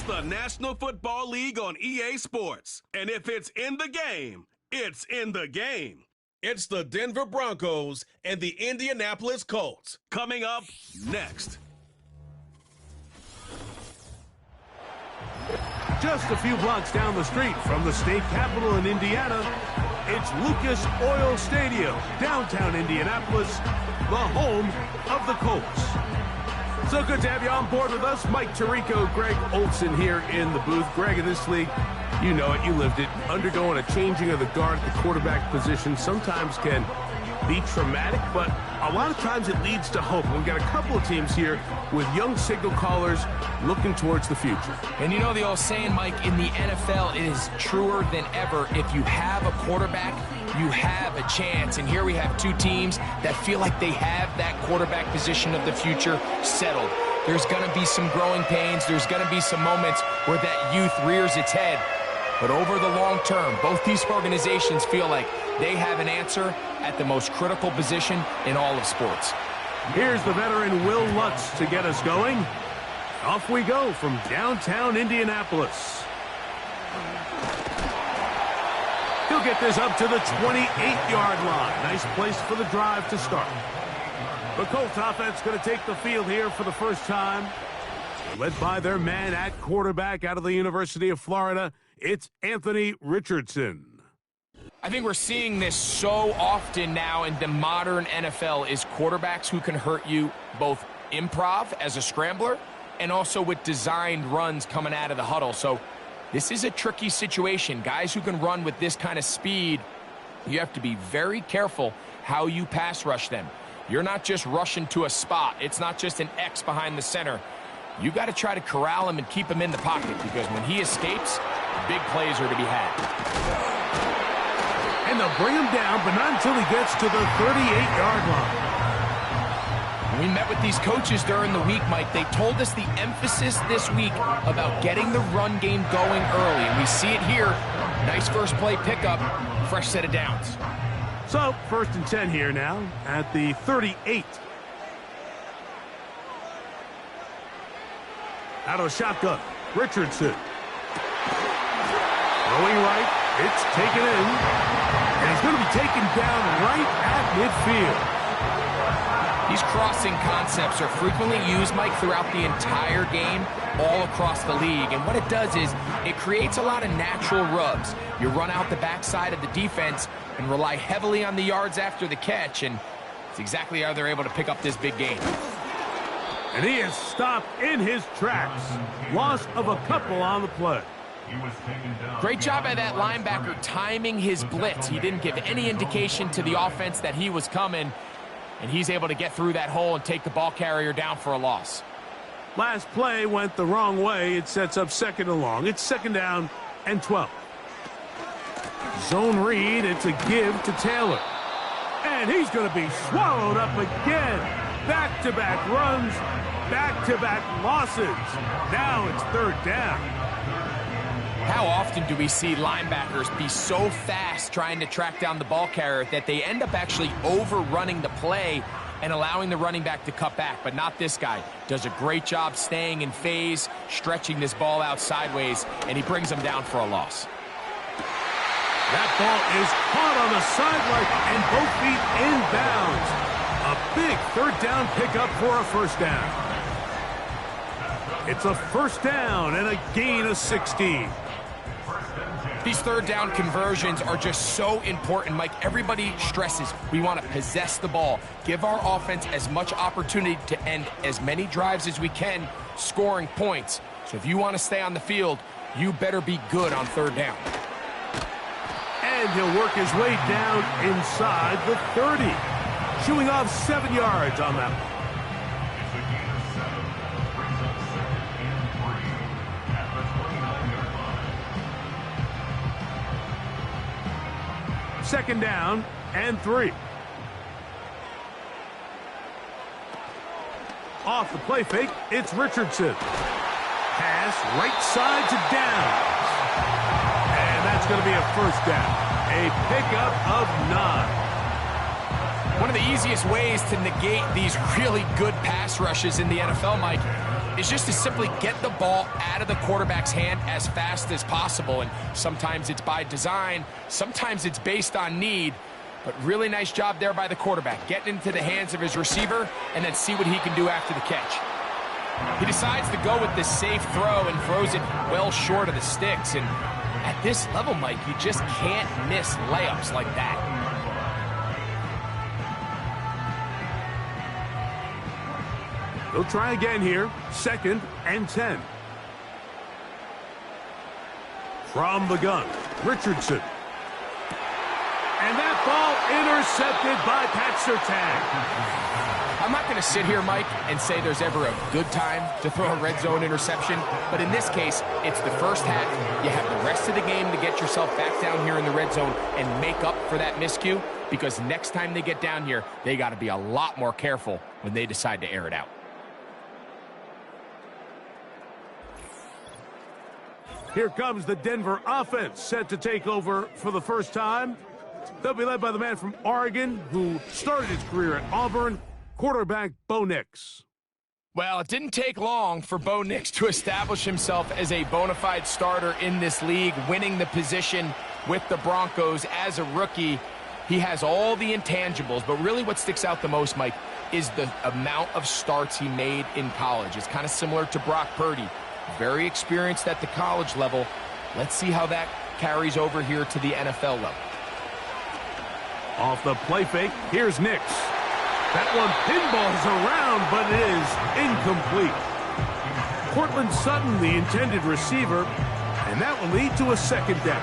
the National Football League on EA Sports. And if it's in the game, it's in the game. It's the Denver Broncos and the Indianapolis Colts. Coming up next. Just a few blocks down the street from the state capitol in Indiana, it's Lucas Oil Stadium, downtown Indianapolis, the home of the Colts. So good to have you on board with us. Mike Tirico, Greg Olson here in the booth. Greg, in this league, you know it, you lived it. Undergoing a changing of the guard at the quarterback position sometimes can be traumatic, but a lot of times it leads to hope. We've got a couple of teams here with young signal callers looking towards the future. And you know the old saying, Mike, in the NFL, it is truer than ever. If you have a quarterback, you have a chance. And here we have two teams that feel like they have that quarterback position of the future settled. There's going to be some growing pains. There's going to be some moments where that youth rears its head. But over the long term, both these organizations feel like they have an answer at the most critical position in all of sports. Here's the veteran Will Lutz to get us going. Off we go from downtown Indianapolis. He'll get this up to the 28-yard line. Nice place for the drive to start. The Colts offense going to take the field here for the first time. Led by their man at quarterback out of the University of Florida, it's Anthony Richardson. I think we're seeing this so often now in the modern NFL is quarterbacks who can hurt you both improv as a scrambler and also with designed runs coming out of the huddle. So this is a tricky situation. Guys who can run with this kind of speed, you have to be very careful how you pass rush them. You're not just rushing to a spot. It's not just an X behind the center. You got to try to corral him and keep him in the pocket because when he escapes, big plays are to be had. And they'll bring him down, but not until he gets to the 38-yard line. We met with these coaches during the week, Mike. They told us the emphasis this week about getting the run game going early. And we see it here. Nice first play pickup, fresh set of downs. So, 1st and 10 here now at the 38. Out of the shotgun, Richardson. Throwing right, it's taken in. And he's going to be taken down right at midfield. These crossing concepts are frequently used, Mike, throughout the entire game, all across the league. And what it does is it creates a lot of natural rubs. You run out the backside of the defense and rely heavily on the yards after the catch, and it's exactly how they're able to pick up this big gain. And he is stopped in his tracks. Loss of a couple on the play. Great job by that linebacker timing his blitz. He didn't give any indication to the offense that he was coming, and he's able to get through that hole and take the ball carrier down for a loss. Last play went the wrong way. It sets up 2nd and long. It's 2nd down and 12. Zone read. It's a give to Taylor. And he's going to be swallowed up again. Back-to-back runs, back-to-back losses. Now it's 3rd down. How often do we see linebackers be so fast trying to track down the ball carrier that they end up actually overrunning the play and allowing the running back to cut back? But not this guy. Does a great job staying in phase, stretching this ball out sideways, and he brings him down for a loss. That ball is caught on the sideline and both feet inbounds. A big 3rd down pickup for a 1st down. It's a 1st down and a gain of 16. These 3rd down conversions are just so important, Mike. Everybody stresses we want to possess the ball, give our offense as much opportunity to end as many drives as we can, scoring points. So if you want to stay on the field, you better be good on 3rd down. And he'll work his way down inside the 30. Shooing off 7 yards on that one. Second down and 3. Off the play fake, it's Richardson. Pass right side to Downs. And that's going to be a 1st down. A pickup of 9. One of the easiest ways to negate these really good pass rushes in the NFL, Mike, is just to simply get the ball out of the quarterback's hand as fast as possible. And sometimes it's by design, sometimes it's based on need. But really nice job there by the quarterback, getting into the hands of his receiver and then see what he can do after the catch. He decides to go with the safe throw and throws it well short of the sticks. And at this level, Mike, you just can't miss layups like that. They'll try again here. 2nd and 10. From the gun, Richardson. And that ball intercepted by Pat Surtain. I'm not going to sit here, Mike, and say there's ever a good time to throw a red zone interception, but in this case, it's the first half. You have the rest of the game to get yourself back down here in the red zone and make up for that miscue, because next time they get down here, they got to be a lot more careful when they decide to air it out. Here comes the Denver offense, set to take over for the first time. They'll be led by the man from Oregon who started his career at Auburn, quarterback Bo Nix. Well, it didn't take long for Bo Nix to establish himself as a bona fide starter in this league, winning the position with the Broncos as a rookie. He has all the intangibles, but really what sticks out the most, Mike, is the amount of starts he made in college. It's kind of similar to Brock Purdy. Very experienced at the college level. Let's see how that carries over here to the NFL level. Off the play fake, here's Nix. That one pinballs around, but it is incomplete. Cortland Sutton, the intended receiver, and that will lead to a 2nd down.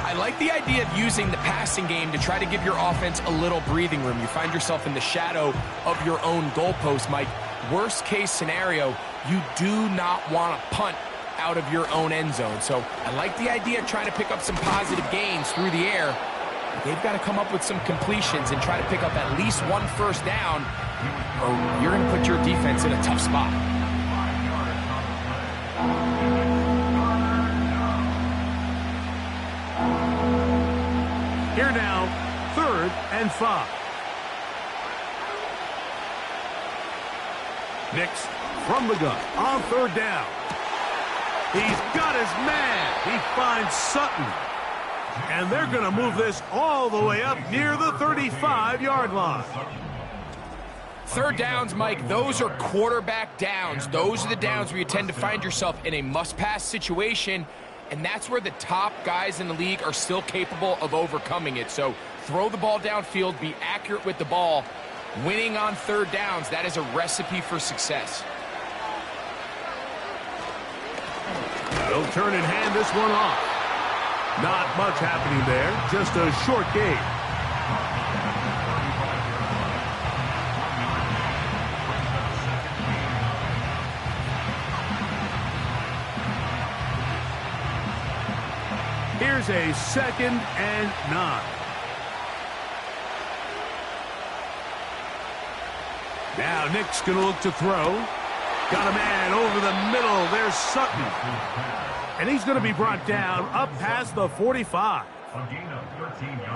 I like the idea of using the passing game to try to give your offense a little breathing room. You find yourself in the shadow of your own goalpost, Mike. Worst case scenario, you do not want to punt out of your own end zone. So I like the idea of trying to pick up some positive gains through the air. They've got to come up with some completions and try to pick up at least one first down, or you're going to put your defense in a tough spot. Here now, 3rd and 5. Nix from the gun on 3rd down. He's got his man. He finds Sutton. And they're going to move this all the way up near the 35-yard line. 3rd downs, Mike, those are quarterback downs. Those are the downs where you tend to find yourself in a must-pass situation, and that's where the top guys in the league are still capable of overcoming it. So throw the ball downfield, be accurate with the ball. Winning on 3rd downs, that is a recipe for success. They'll turn and hand this one off. Not much happening there, just a short gain. Here's a 2nd and 9. Now Nick's going to look to throw. Got a man over the middle. There's Sutton. And he's going to be brought down up past the 45.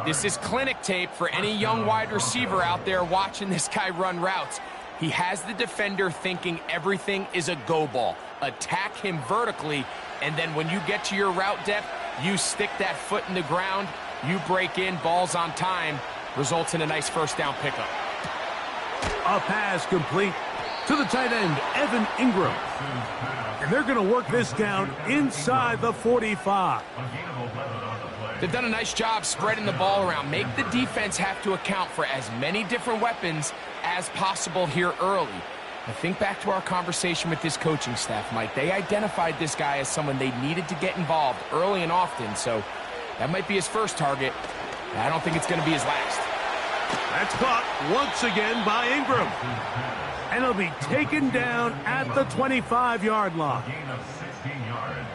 This is clinic tape for any young wide receiver out there watching this guy run routes. He has the defender thinking everything is a go ball. Attack him vertically, and then when you get to your route depth, you stick that foot in the ground, you break in, balls on time, results in a nice first down pickup. A pass complete to the tight end, Evan Ingram. And they're going to work this down inside the 45. They've done a nice job spreading the ball around. Make the defense have to account for as many different weapons as possible here early. I think back to our conversation with this coaching staff, Mike. They identified this guy as someone they needed to get involved early and often, so that might be his first target. I don't think it's going to be his last. That's caught once again by Ingram. And he'll be taken down at the 25-yard line.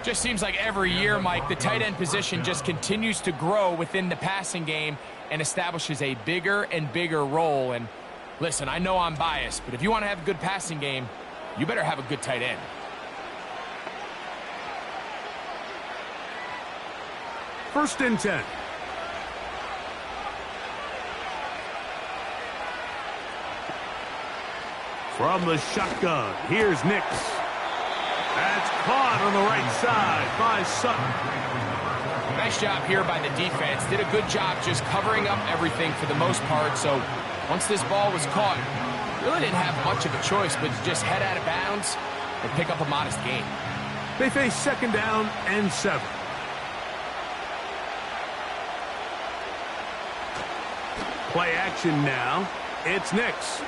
Just seems like every year, Mike, the tight end position just continues to grow within the passing game and establishes a bigger and bigger role. And listen, I know I'm biased, but if you want to have a good passing game, you better have a good tight end. First and 10. From the shotgun, here's Nix. That's caught on the right side by Sutton. Nice job here by the defense. Did a good job just covering up everything for the most part. So once this ball was caught, really didn't have much of a choice but to just head out of bounds and pick up a modest gain. They face 2nd down and 7. Play action now. It's Nix.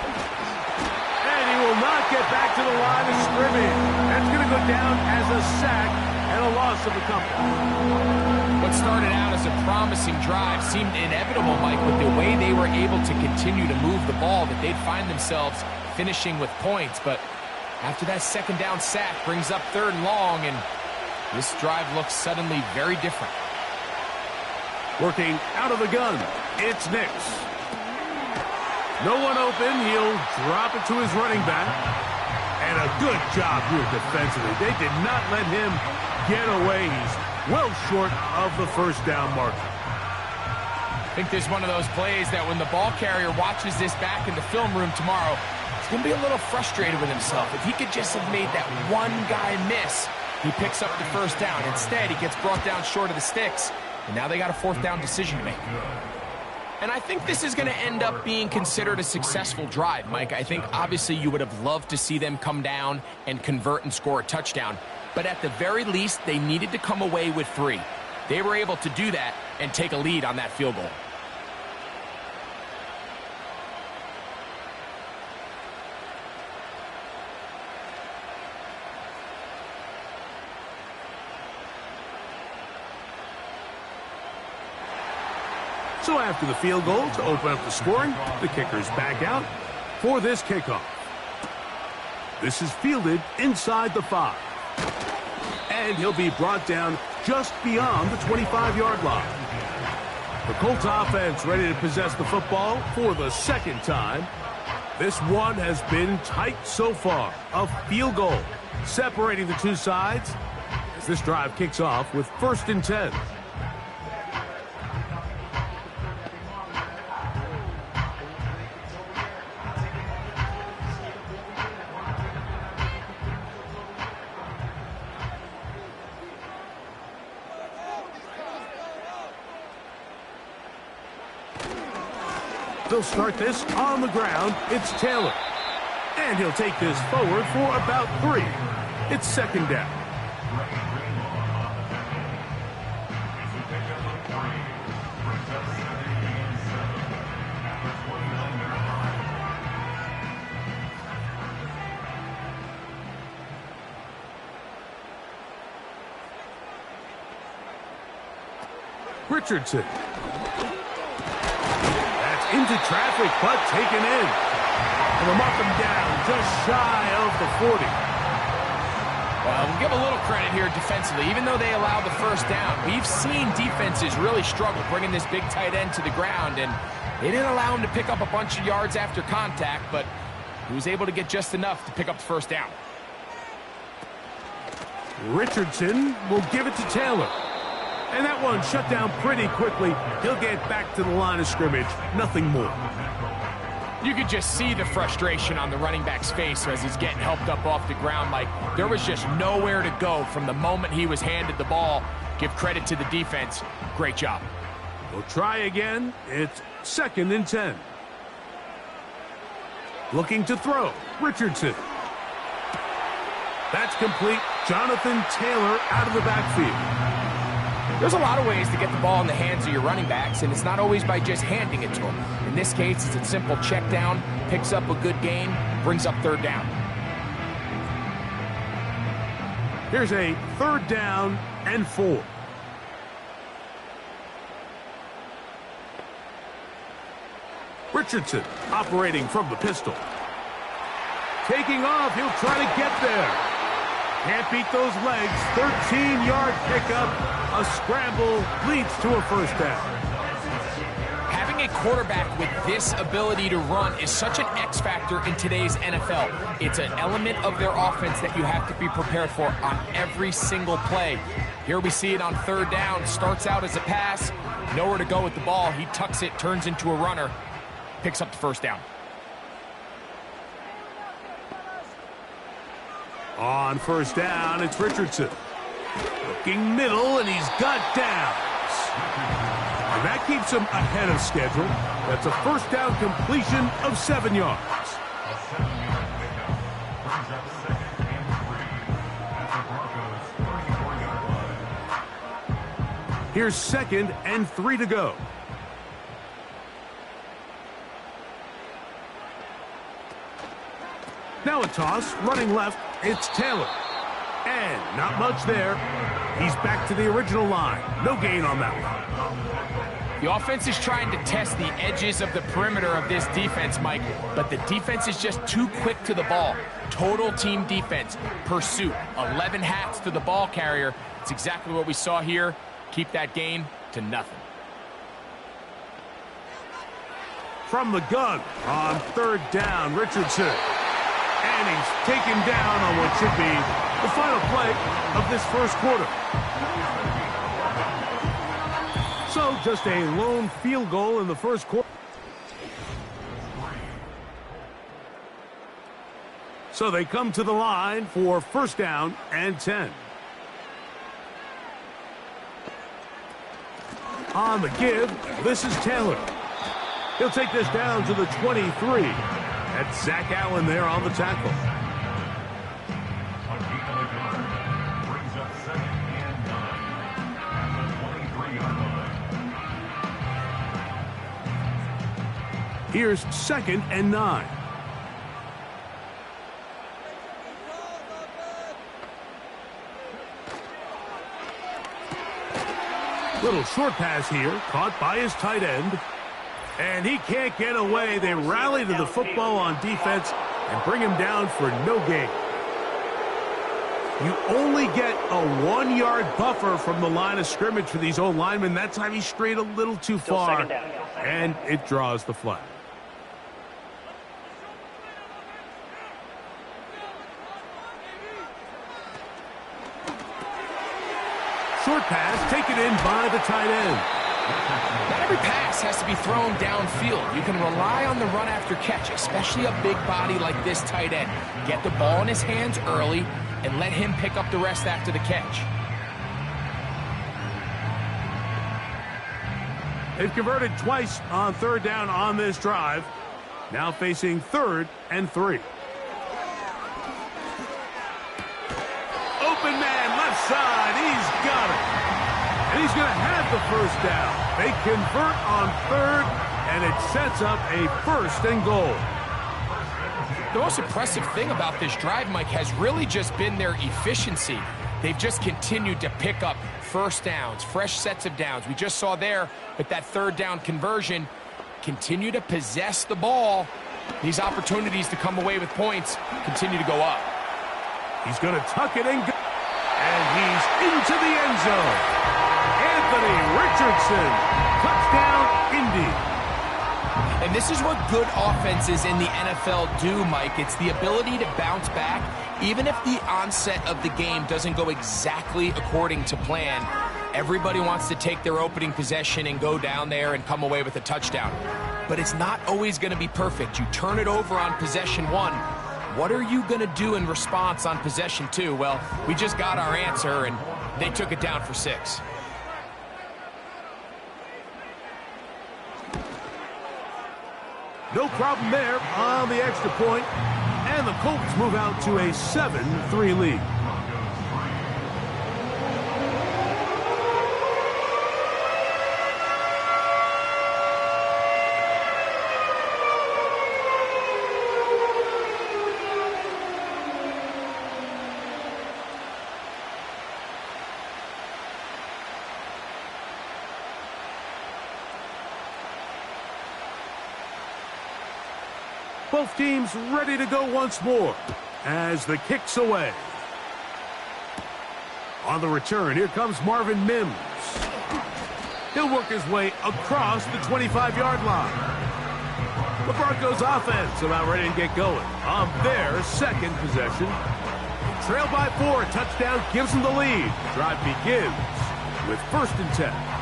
And he will not get back to the line of scrimmage. That's going to go down as a sack and a loss of a couple. What started out as a promising drive seemed inevitable, Mike, with the way they were able to continue to move the ball, that they'd find themselves finishing with points. But after that 2nd down sack brings up 3rd and long, and this drive looks suddenly very different. Working out of the gun, it's Nix. No one open, he'll drop it to his running back. And a good job here defensively. They did not let him get away. He's well short of the 1st down marker. I think there's one of those plays that when the ball carrier watches this back in the film room tomorrow, he's going to be a little frustrated with himself. If he could just have made that one guy miss, he picks up the 1st down. Instead, he gets brought down short of the sticks, and now they got a 4th down decision to make. And I think this is going to end up being considered a successful drive, Mike. I think obviously you would have loved to see them come down and convert and score a touchdown. But at the very least, they needed to come away with 3. They were able to do that and take a lead on that field goal. So after the field goal to open up the scoring, the kicker's back out for this kickoff. This is fielded inside the 5. And he'll be brought down just beyond the 25-yard line. The Colts offense ready to possess the football for the 2nd time. This one has been tight so far. A field goal separating the two sides as this drive kicks off with 1st and 10. They'll start this on the ground. It's Taylor. And he'll take this forward for about 3. It's 2nd down. Richardson. Into traffic, but taken in. And they'll mark him down just shy of the 40. Well, we'll give a little credit here defensively. Even though they allowed the 1st down, we've seen defenses really struggle bringing this big tight end to the ground, and they didn't allow him to pick up a bunch of yards after contact, but he was able to get just enough to pick up the 1st down. Richardson will give it to Taylor. And that one shut down pretty quickly. He'll get back to the line of scrimmage. Nothing more. You could just see the frustration on the running back's face as he's getting helped up off the ground. Like, there was just nowhere to go from the moment he was handed the ball. Give credit to the defense. Great job. We'll try again. It's 2nd and 10. Looking to throw. Richardson. That's complete. Jonathan Taylor out of the backfield. There's a lot of ways to get the ball in the hands of your running backs, and it's not always by just handing it to them. In this case, it's a simple check down, picks up a good gain, brings up 3rd down. Here's a 3rd down and 4. Richardson operating from the pistol. Taking off, he'll try to get there. Can't beat those legs. 13-yard pickup. A scramble leads to a 1st down. Having a quarterback with this ability to run is such an X factor in today's NFL. It's an element of their offense that you have to be prepared for on every single play. Here we see it on 3rd down. Starts out as a pass. Nowhere to go with the ball. He tucks it, turns into a runner. Picks up the 1st down. On first down, it's Richardson. Looking middle, and he's got downs. And that keeps him ahead of schedule. That's a first down completion of 7 yards. Here's 2nd and 3 to go. Now a toss, running left, it's Taylor. And not much there. He's back to the original line. No gain on that one. The offense is trying to test the edges of the perimeter of this defense, Mike, but the defense is just too quick to the ball. Total team defense, pursuit, 11 hats to the ball carrier. It's exactly what we saw here. Keep that gain to nothing. From the gun on third down, Richardson. And he's taken down on what should be the final play of this first quarter. So just a lone field goal in the first quarter. So they come to the line for first down and 10. On the give, this is Taylor. He'll take this down to the 23. That's Zach Allen there on the tackle. Here's 2nd and 9. Little short pass here, caught by his tight end. And he can't get away. They rally to the football on defense and bring him down for no gain. You only get a 1-yard buffer from the line of scrimmage for these old linemen. That time he strayed a little too far, and it draws the flag. Short pass taken in by the tight end. Not every pass has to be thrown downfield. You can rely on the run after catch, especially a big body like this tight end. Get the ball in his hands early and let him pick up the rest after the catch. They've converted twice on third down on this drive. Now facing 3rd and 3. Open man, left side. He's got it. And he's going to have the first down. They convert on 3rd, and it sets up a 1st and goal. The most impressive thing about this drive, Mike, has really just been their efficiency. They've just continued to pick up first downs, fresh sets of downs. We just saw there with that 3rd down conversion, continue to possess the ball. These opportunities to come away with points continue to go up. He's going to tuck it in, and he's into the end zone. Anthony Richardson, touchdown, Indy. And this is what good offenses in the NFL do, Mike. It's the ability to bounce back, even if the onset of the game doesn't go exactly according to plan. Everybody wants to take their opening possession and go down there and come away with a touchdown. But it's not always going to be perfect. You turn it over on possession 1. What are you going to do in response on possession 2? Well, we just got our answer, and they took it down for 6. No problem there on the extra point, and the Colts move out to a 7-3 lead. Both teams ready to go once more as the kick's away. On the return, here comes Marvin Mims. He'll work his way across the 25-yard line. The Broncos offense about ready to get going on their second possession. Trail by 4, touchdown gives them the lead. Drive begins with 1st and 10.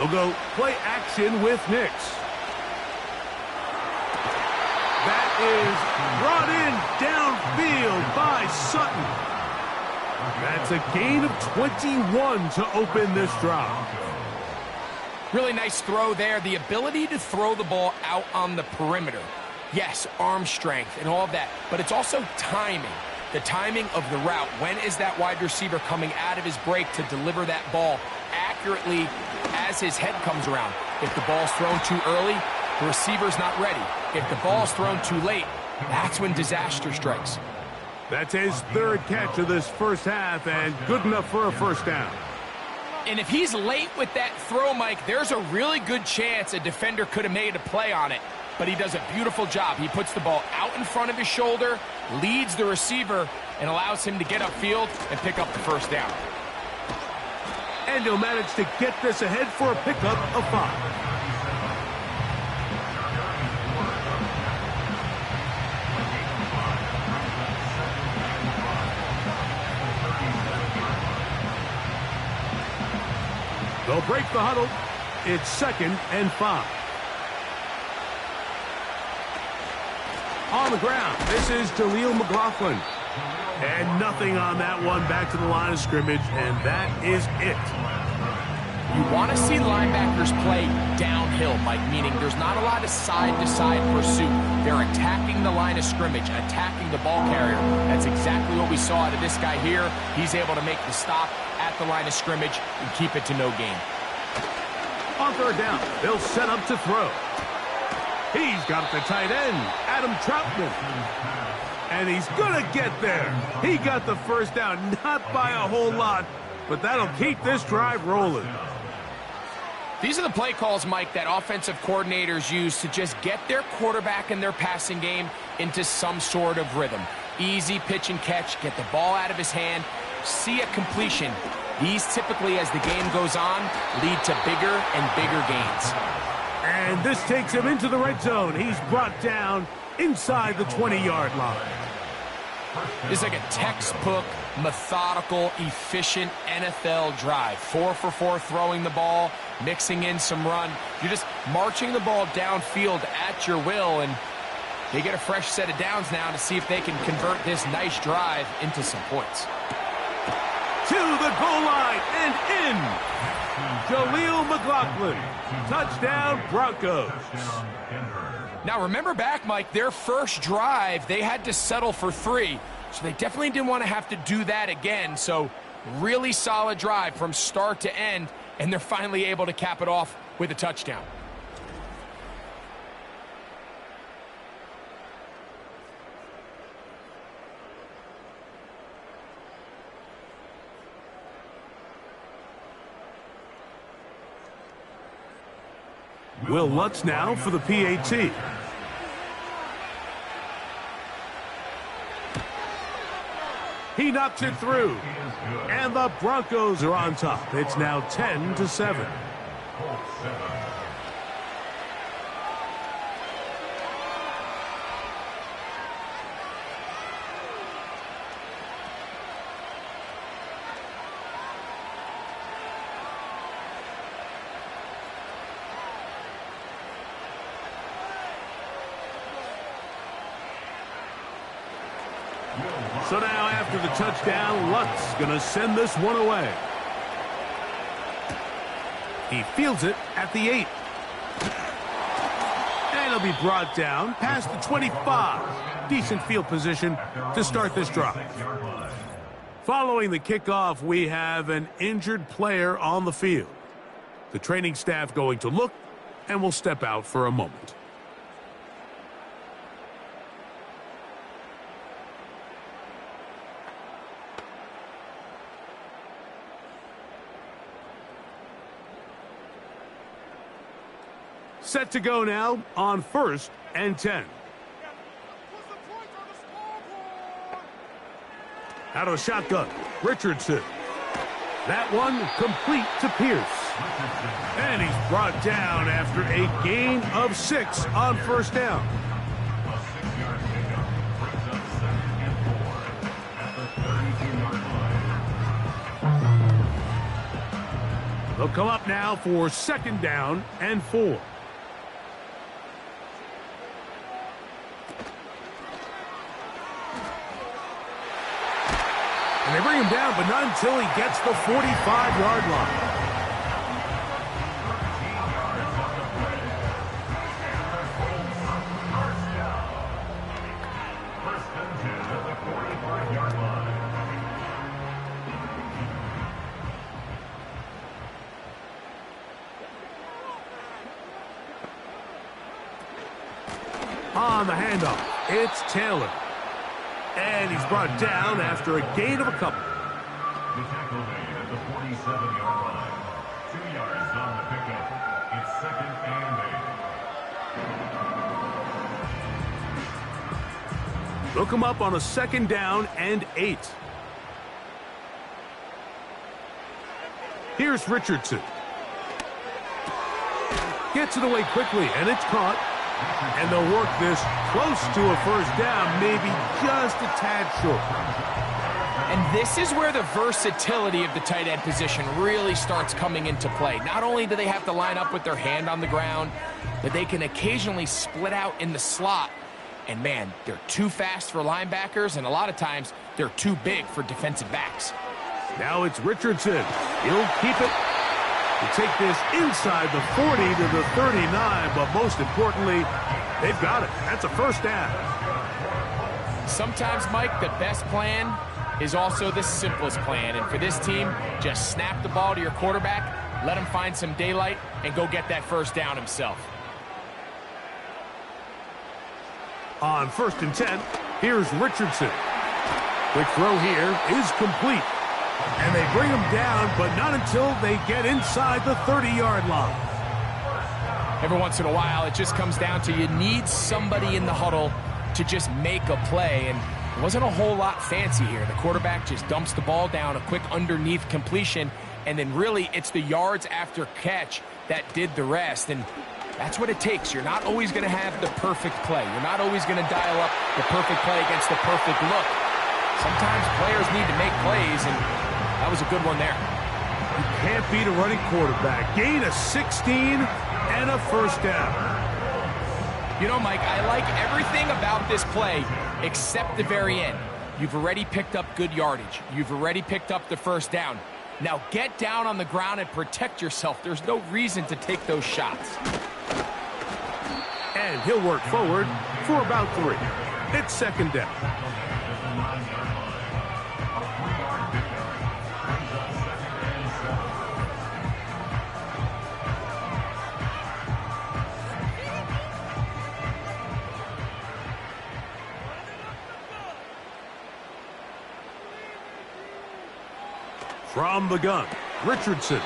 They'll go play action with Nix. That is brought in downfield by Sutton. That's a gain of 21 to open this drive. Really nice throw there. The ability to throw the ball out on the perimeter. Yes, arm strength and all of that, but it's also timing. The timing of the route. When is that wide receiver coming out of his break to deliver that ball accurately as his head comes around? If the ball's thrown too early, the receiver's not ready. If the ball's thrown too late, that's when disaster strikes. That's his third catch of this first half and good enough for a first down. And if he's late with that throw, Mike, there's a really good chance a defender could have made a play on it. But he does a beautiful job. He puts the ball out in front of his shoulder, leads the receiver, and allows him to get upfield and pick up the first down. And he'll manage to get this ahead for a pickup of 5. They'll break the huddle. It's 2nd and 5. On the ground, this is Jaleel McLaughlin. And nothing on that one, back to the line of scrimmage, and that is it. You want to see linebackers play downhill, Mike, meaning there's not a lot of side-to-side pursuit. They're attacking the line of scrimmage, attacking the ball carrier. That's exactly what we saw out of this guy here. He's able to make the stop at the line of scrimmage and keep it to no gain. On third down, they'll set up to throw. He's got the tight end, Adam Troutman. And he's going to get there. He got the first down, not by a whole lot, but that'll keep this drive rolling. These are the play calls, Mike, that offensive coordinators use to just get their quarterback and their passing game into some sort of rhythm. Easy pitch and catch, get the ball out of his hand, see a completion. These typically, as the game goes on, lead to bigger and bigger gains. And this takes him into the red zone. He's brought down inside the 20-yard line. It's like a textbook, methodical, efficient NFL drive. 4 for 4 throwing the ball, mixing in some run. You're just marching the ball downfield at your will, and they get a fresh set of downs now to see if they can convert this nice drive into some points. To the goal line and in. Jaleel McLaughlin. Touchdown, Broncos. Now, remember back, Mike, their first drive, they had to settle for 3. So they definitely didn't want to have to do that again. So really solid drive from start to end, and they're finally able to cap it off with a touchdown. Will Lutz now for the PAT. He knocks it through. And the Broncos are on top. It's now 10-7. So now after the touchdown, Lutz going to send this one away. He fields it at the 8. And it'll be brought down past the 25. Decent field position to start this drive. Following the kickoff, we have an injured player on the field. The training staff going to look and will step out for a moment. Set to go now on 1st and 10. Out of the shotgun, Richardson. That one complete to Pierce. And he's brought down after a gain of 6 on first down. They'll come up now for 2nd down and 4. And they bring him down, but not until he gets the 45-yard line. On the handoff, it's Taylor. And he's brought down after a gain of a couple. The tackle made at the 47-yard line. 2 yards on the pickup. It's 2nd and 8. They'll come up on a 2nd down and 8. Here's Richardson. Gets it away quickly, and it's caught. And they'll work this close to a 1st down, maybe just a tad short. And this is where the versatility of the tight end position really starts coming into play. Not only do they have to line up with their hand on the ground, but they can occasionally split out in the slot. And man, they're too fast for linebackers, and a lot of times they're too big for defensive backs. Now it's Richardson. He'll keep it. To take this inside the 40 to the 39, but most importantly, they've got it. That's a 1st down. Sometimes, Mike, the best plan is also the simplest plan. And for this team, just snap the ball to your quarterback, let him find some daylight, and go get that 1st down himself. On 1st and 10, here's Richardson. Quick throw here is complete. And they bring him down, but not until they get inside the 30-yard line. Every once in a while, it just comes down to you need somebody in the huddle to just make a play. And it wasn't a whole lot fancy here. The quarterback just dumps the ball down, a quick underneath completion, and then really it's the yards after catch that did the rest. And that's what it takes. You're not always going to have the perfect play. You're not always going to dial up the perfect play against the perfect look. Sometimes players need to make plays, and that was a good one there. You can't beat a running quarterback. Gain of 16 and a 1st down. You know, Mike, I like everything about this play except the very end. You've already picked up good yardage. You've already picked up the 1st down. Now get down on the ground and protect yourself. There's no reason to take those shots. And he'll work forward for about 3. It's 2nd down. From the gun, Richardson.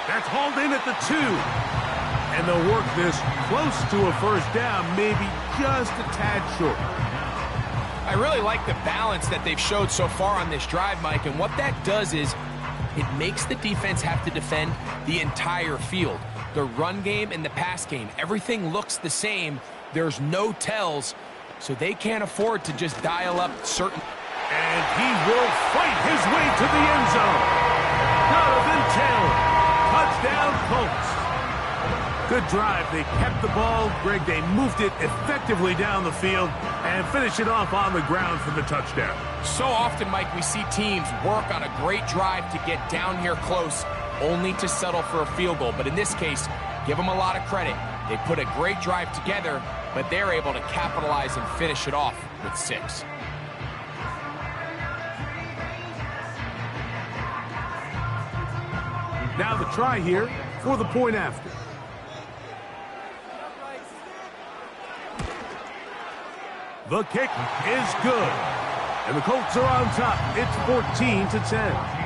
That's hauled in at the 2. And they'll work this close to a 1st down, maybe just a tad short. I really like the balance that they've showed so far on this drive, Mike, and what that does is it makes the defense have to defend the entire field. The run game and the pass game, everything looks the same. There's no tells, so they can't afford to just dial up certain... And he will fight his way to the end zone. Jonathan Taylor. Touchdown, Colts. Good drive. They kept the ball. Greg, they moved it effectively down the field and finished it off on the ground for the touchdown. So often, Mike, we see teams work on a great drive to get down here close, only to settle for a field goal. But in this case, give them a lot of credit. They put a great drive together, but they're able to capitalize and finish it off with 6. Now the try here for the point after. The kick is good. And the Colts are on top. It's 14-10.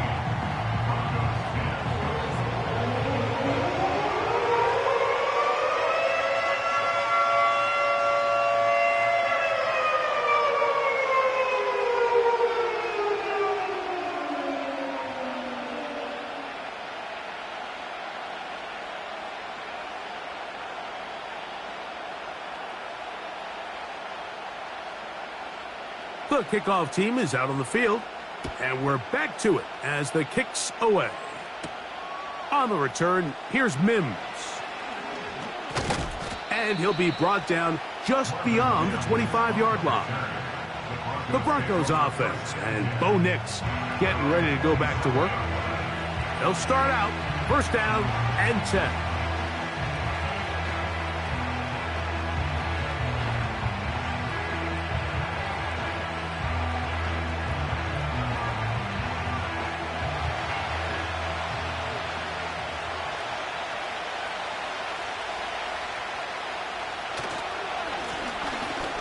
The kickoff team is out on the field, and we're back to it as the kick's away. On the return, here's Mims. And he'll be brought down just beyond the 25-yard line. The Broncos offense and Bo Nix getting ready to go back to work. They'll start out first down and 10.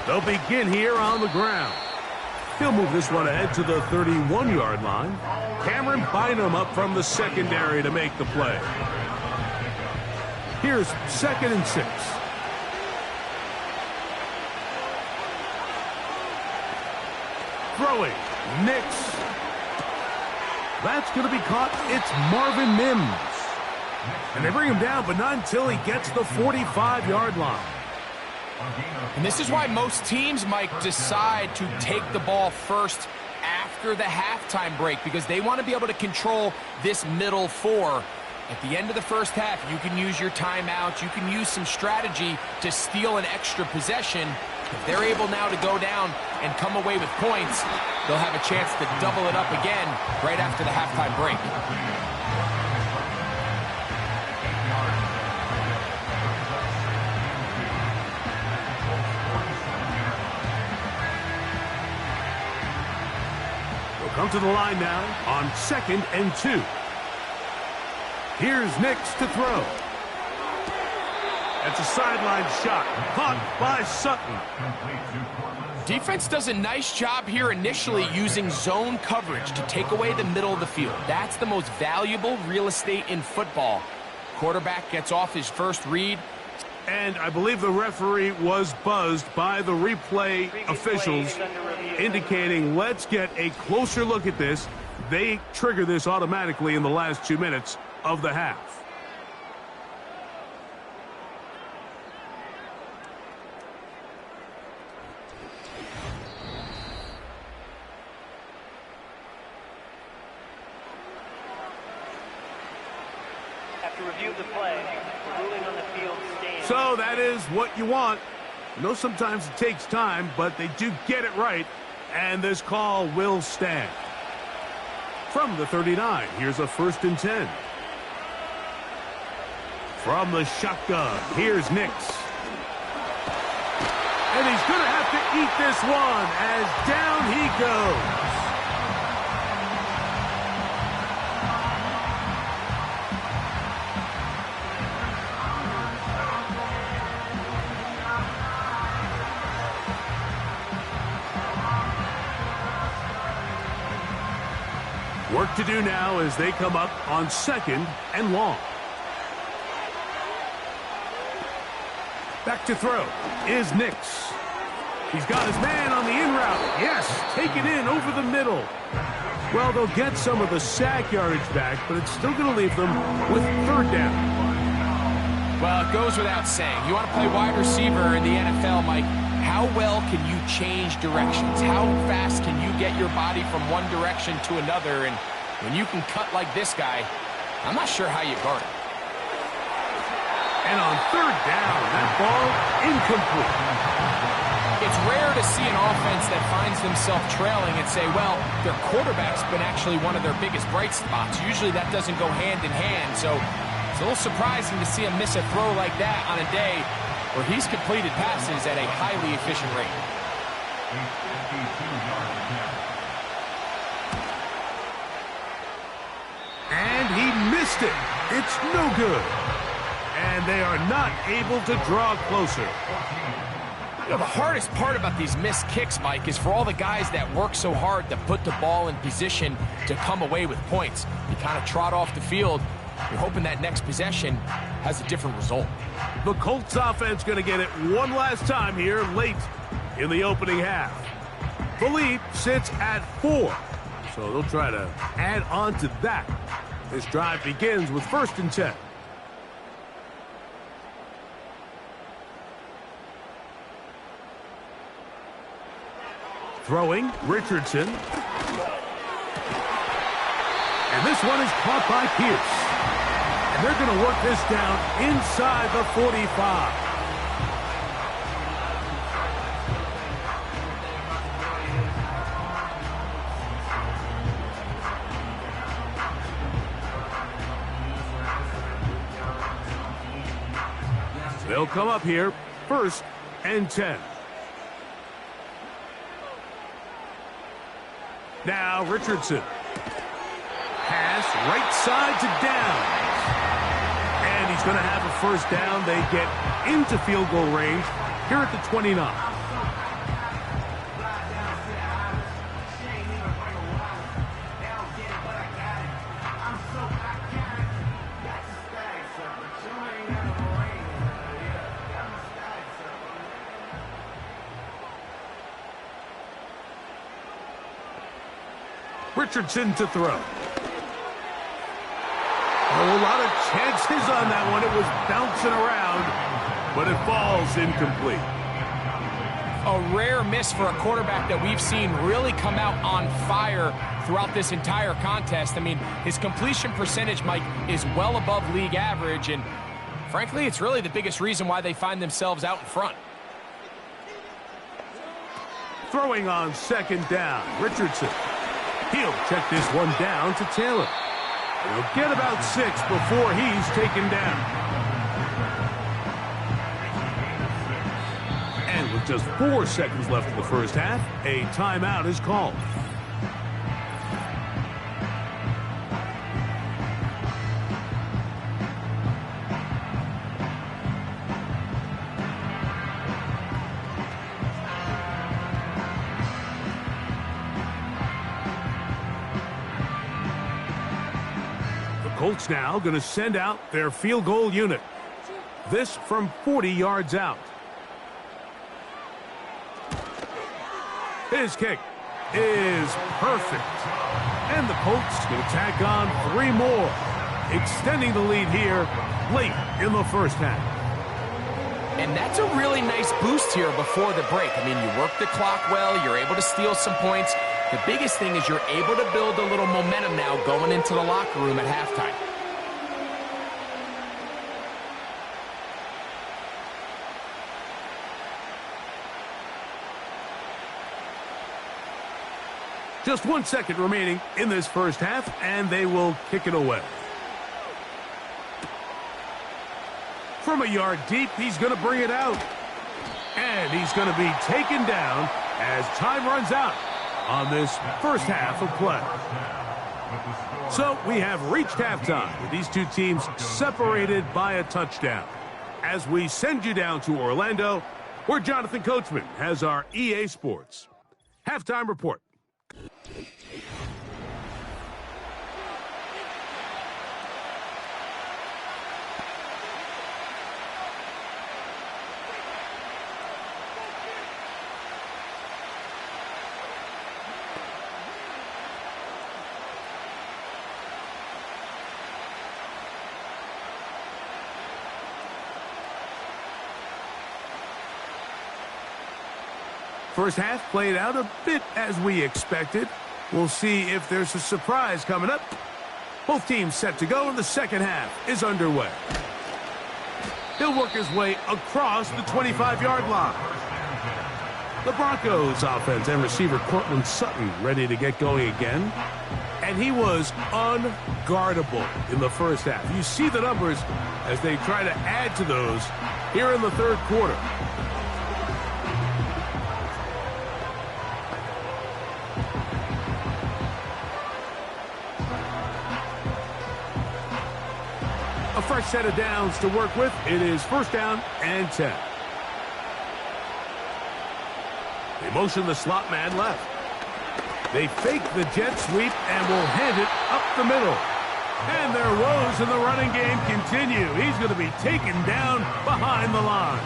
They'll begin here on the ground. He'll move this one ahead to the 31-yard line. Cameron Bynum up from the secondary to make the play. Here's 2nd and 6. Throwing. Nix. That's going to be caught. It's Marvin Mims. And they bring him down, but not until he gets the 45-yard line. And this is why most teams, Mike, decide to take the ball first after the halftime break, because they want to be able to control this middle four. At the end of the first half, you can use your timeout. You can use some strategy to steal an extra possession. If they're able now to go down and come away with points, they'll have a chance to double it up again right after the halftime break. Come to the line now on 2nd and 2. Here's Nix to throw. That's a sideline shot. Caught by Sutton. Defense does a nice job here initially using zone coverage to take away the middle of the field. That's the most valuable real estate in football. Quarterback gets off his first read. And I believe the referee was buzzed by the replay officials, indicating let's get a closer look at this. They trigger this automatically in the last 2 minutes of the half. After review of the play, the ruling on the field stands. So that is what you want. I know sometimes it takes time, but they do get it right, and this call will stand. From the 39, here's a 1st and 10. From the shotgun, here's Nix. And he's going to have to eat this one as down he goes. Work to do now as they come up on 2nd and long. Back to throw is Nix. He's got his man on the in route. Yes, take it in over the middle. Well, they'll get some of the sack yardage back, but it's still going to leave them with 3rd down. Well, it goes without saying. You want to play wide receiver in the NFL, Mike. How well can you change directions? How fast can you get your body from one direction to another? And when you can cut like this guy, I'm not sure how you guard it. And on 3rd down, that ball incomplete. It's rare to see an offense that finds themselves trailing and say, well, their quarterback's been actually one of their biggest bright spots. Usually that doesn't go hand in hand, so it's a little surprising to see him miss a throw like that on a day where he's completed passes at a highly efficient rate. And he missed it. It's no good. And they are not able to draw closer. You know, the hardest part about these missed kicks, Mike, is for all the guys that work so hard to put the ball in position to come away with points. You kind of trot off the field. You're hoping that next possession has a different result. The Colts offense going to get it one last time here late in the opening half. The lead sits at 4, so they'll try to add on to that. This drive begins with 1st and 10. Throwing, Richardson. And this one is caught by Pierce. They're going to work this down inside the 45. They'll come up here, 1st and 10. Now Richardson. Pass right side to Downs. And he's going to have a 1st down. They get into field goal range here at the 29. Richardson to throw. A lot of chances on that one. It was bouncing around, but it falls incomplete. A rare miss for a quarterback that we've seen really come out on fire throughout this entire contest. I mean, his completion percentage, Mike, is well above league average, and frankly, it's really the biggest reason why they find themselves out in front. Throwing on 2nd down, Richardson. He'll check this one down to Taylor. He'll get about 6 before he's taken down. And with just 4 seconds left in the 1st half, a timeout is called. Colts now going to send out their field goal unit. This from 40 yards out. His kick is perfect. And the Colts going to tack on 3 more, extending the lead here late in the 1st half. And that's a really nice boost here before the break. I mean, you work the clock well, you're able to steal some points. The biggest thing is you're able to build a little momentum now going into the locker room at halftime. Just 1 second remaining in this 1st half, and they will kick it away. From a yard deep, he's going to bring it out. And he's going to be taken down as time runs out on this 1st half of play. So we have reached halftime with these 2 teams separated by a touchdown. As we send you down to Orlando, where Jonathan Coachman has our EA Sports halftime report. First half played out a bit as we expected. We'll see if there's a surprise coming up. Both teams set to go, and the 2nd half is underway. He'll work his way across the 25-yard line. The Broncos offense and receiver Cortland Sutton ready to get going again. And he was unguardable in the 1st half. You see the numbers as they try to add to those here in the 3rd quarter. A fresh set of downs to work with. It is 1st down and 10. They motion the slot man left. They fake the jet sweep and will hand it up the middle. And their woes in the running game continue. He's going to be taken down behind the line.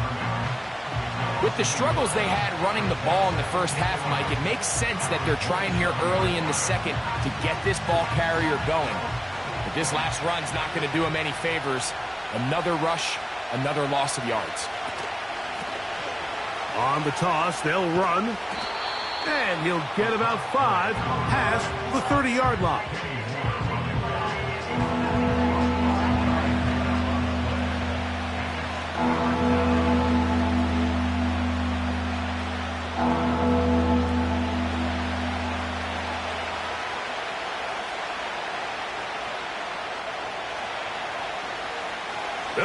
With the struggles they had running the ball in the 1st half, Mike, it makes sense that they're trying here early in the 2nd to get this ball carrier going. But this last run's not going to do him any favors. Another rush, another loss of yards. On the toss, they'll run. And he'll get about 5 past the 30-yard line.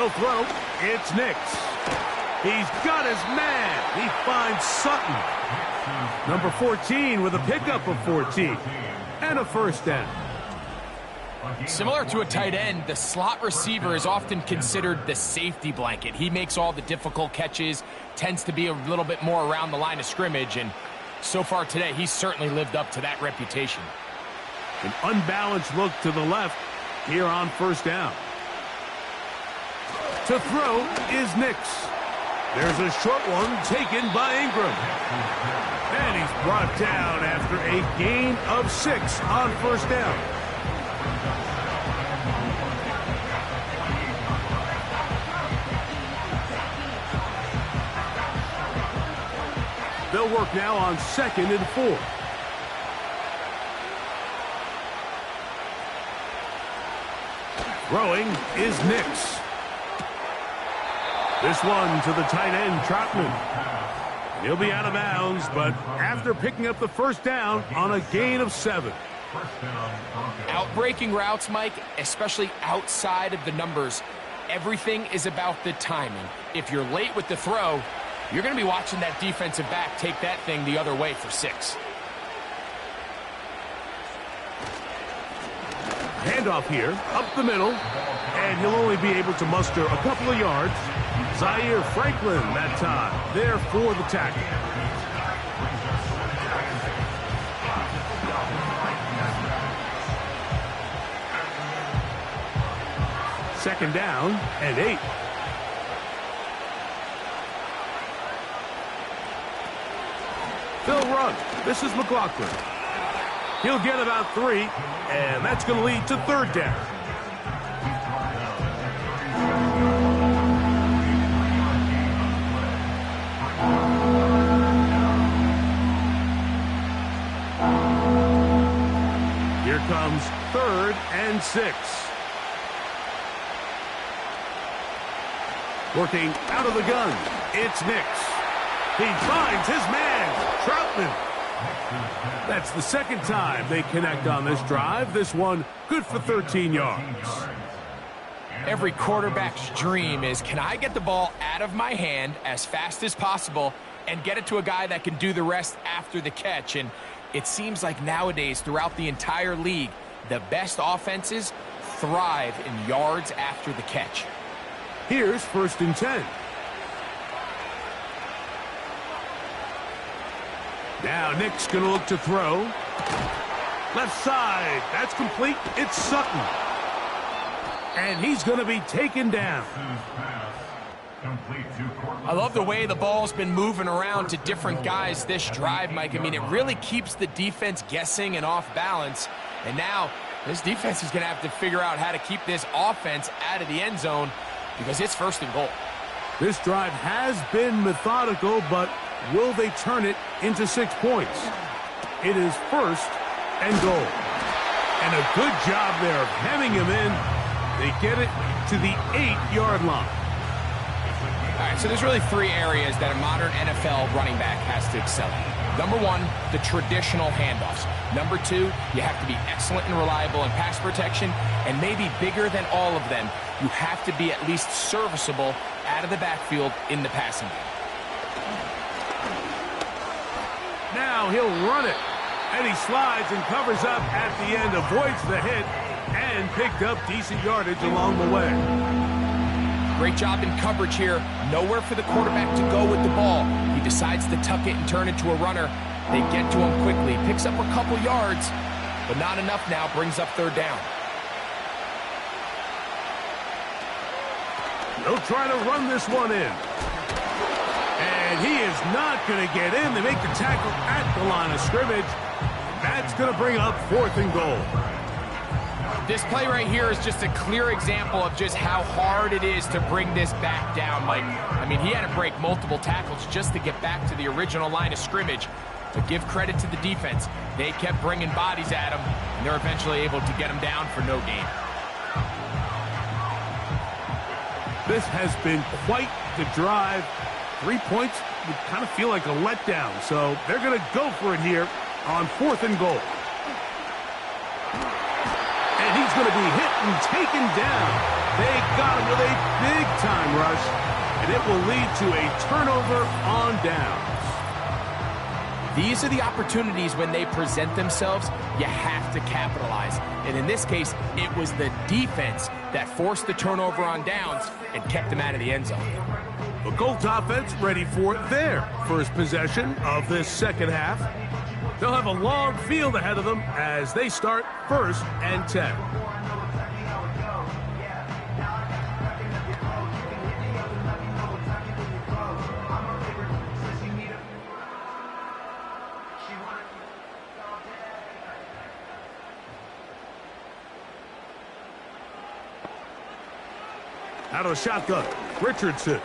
He'll throw. It's Nix. He's got his man. He finds Sutton. Number 14 with a pickup of 14. And a first down. Similar to a tight end, the slot receiver is often considered the safety blanket. He makes all the difficult catches, tends to be a little bit more around the line of scrimmage, and so far today, he's certainly lived up to that reputation. An unbalanced look to the left here on first down. To throw is Nix. There's a short one taken by Ingram. And he's brought down after a gain of 6 on first down. They'll work now on 2nd and 4. Throwing is Nix. This one to the tight end, Troutman. He'll be out of bounds, but after picking up the first down on a gain of 7. Outbreaking routes, Mike, especially outside of the numbers, everything is about the timing. If you're late with the throw, you're going to be watching that defensive back take that thing the other way for 6. Handoff here, up the middle, and he'll only be able to muster a couple of yards. Zaire Franklin that time, there for the tackle. Second down and 8. They'll run. This is McLaughlin. He'll get about 3, and that's going to lead to 3rd down. Here comes 3rd and 6. Working out of the gun, it's Nix. He finds his man, Troutman. That's the second time they connect on this drive. This one good for 13 yards. Every quarterback's dream is, can I get the ball out of my hand as fast as possible and get it to a guy that can do the rest after the catch? And it seems like nowadays, throughout the entire league, the best offenses thrive in yards after the catch. Here's 1st and 10. Now Nick's going to look to throw. Left side. That's complete. It's Sutton. And he's going to be taken down. I love the way the ball's been moving around to different guys this drive, Mike. I mean, it really keeps the defense guessing and off balance. And now this defense is going to have to figure out how to keep this offense out of the end zone because it's 1st and goal. This drive has been methodical, but will they turn it into 6 points? It is 1st and goal. And a good job there of hemming him in. They get it to the 8-yard line. All right, so there's really 3 areas that a modern NFL running back has to excel in. Number 1, the traditional handoffs. Number 2, you have to be excellent and reliable in pass protection. And maybe bigger than all of them, you have to be at least serviceable out of the backfield in the passing game. Now he'll run it. And he slides and covers up at the end, avoids the hit, and picked up decent yardage along the way. Great job in coverage here. Nowhere for the quarterback to go with the ball. He decides to tuck it and turn it to a runner. They get to him quickly. Picks up a couple yards, but not enough now. Brings up 3rd down. They'll try to run this one in. And he is not going to get in. They make the tackle at the line of scrimmage. That's going to bring up 4th and goal. This play right here is just a clear example of just how hard it is to bring this back down, Mike. I mean, he had to break multiple tackles just to get back to the original line of scrimmage. But give credit to the defense. They kept bringing bodies at him, and they're eventually able to get him down for no gain. This has been quite the drive. 3 points would kind of feel like a letdown. So they're going to go for it here on 4th and goal. And he's going to be hit and taken down. They got him with a big-time rush, and it will lead to a turnover on downs. These are the opportunities when they present themselves, you have to capitalize. And in this case, it was the defense that forced the turnover on downs and kept them out of the end zone. The Colts offense ready for their first possession of this second half. They'll have a long field ahead of them as they start 1st and 10. Out of the shotgun, Richardson.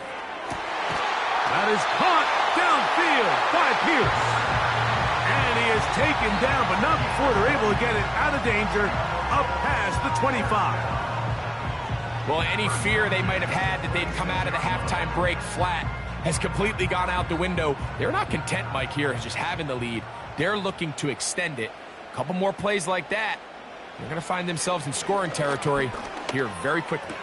That is caught downfield by Pierce. And he is taken down, but not before they're able to get it out of danger up past the 25. Well, any fear they might have had that they'd come out of the halftime break flat has completely gone out the window. They're not content, Mike, here, just having the lead. They're looking to extend it. A couple more plays like that, they're going to find themselves in scoring territory here very quickly.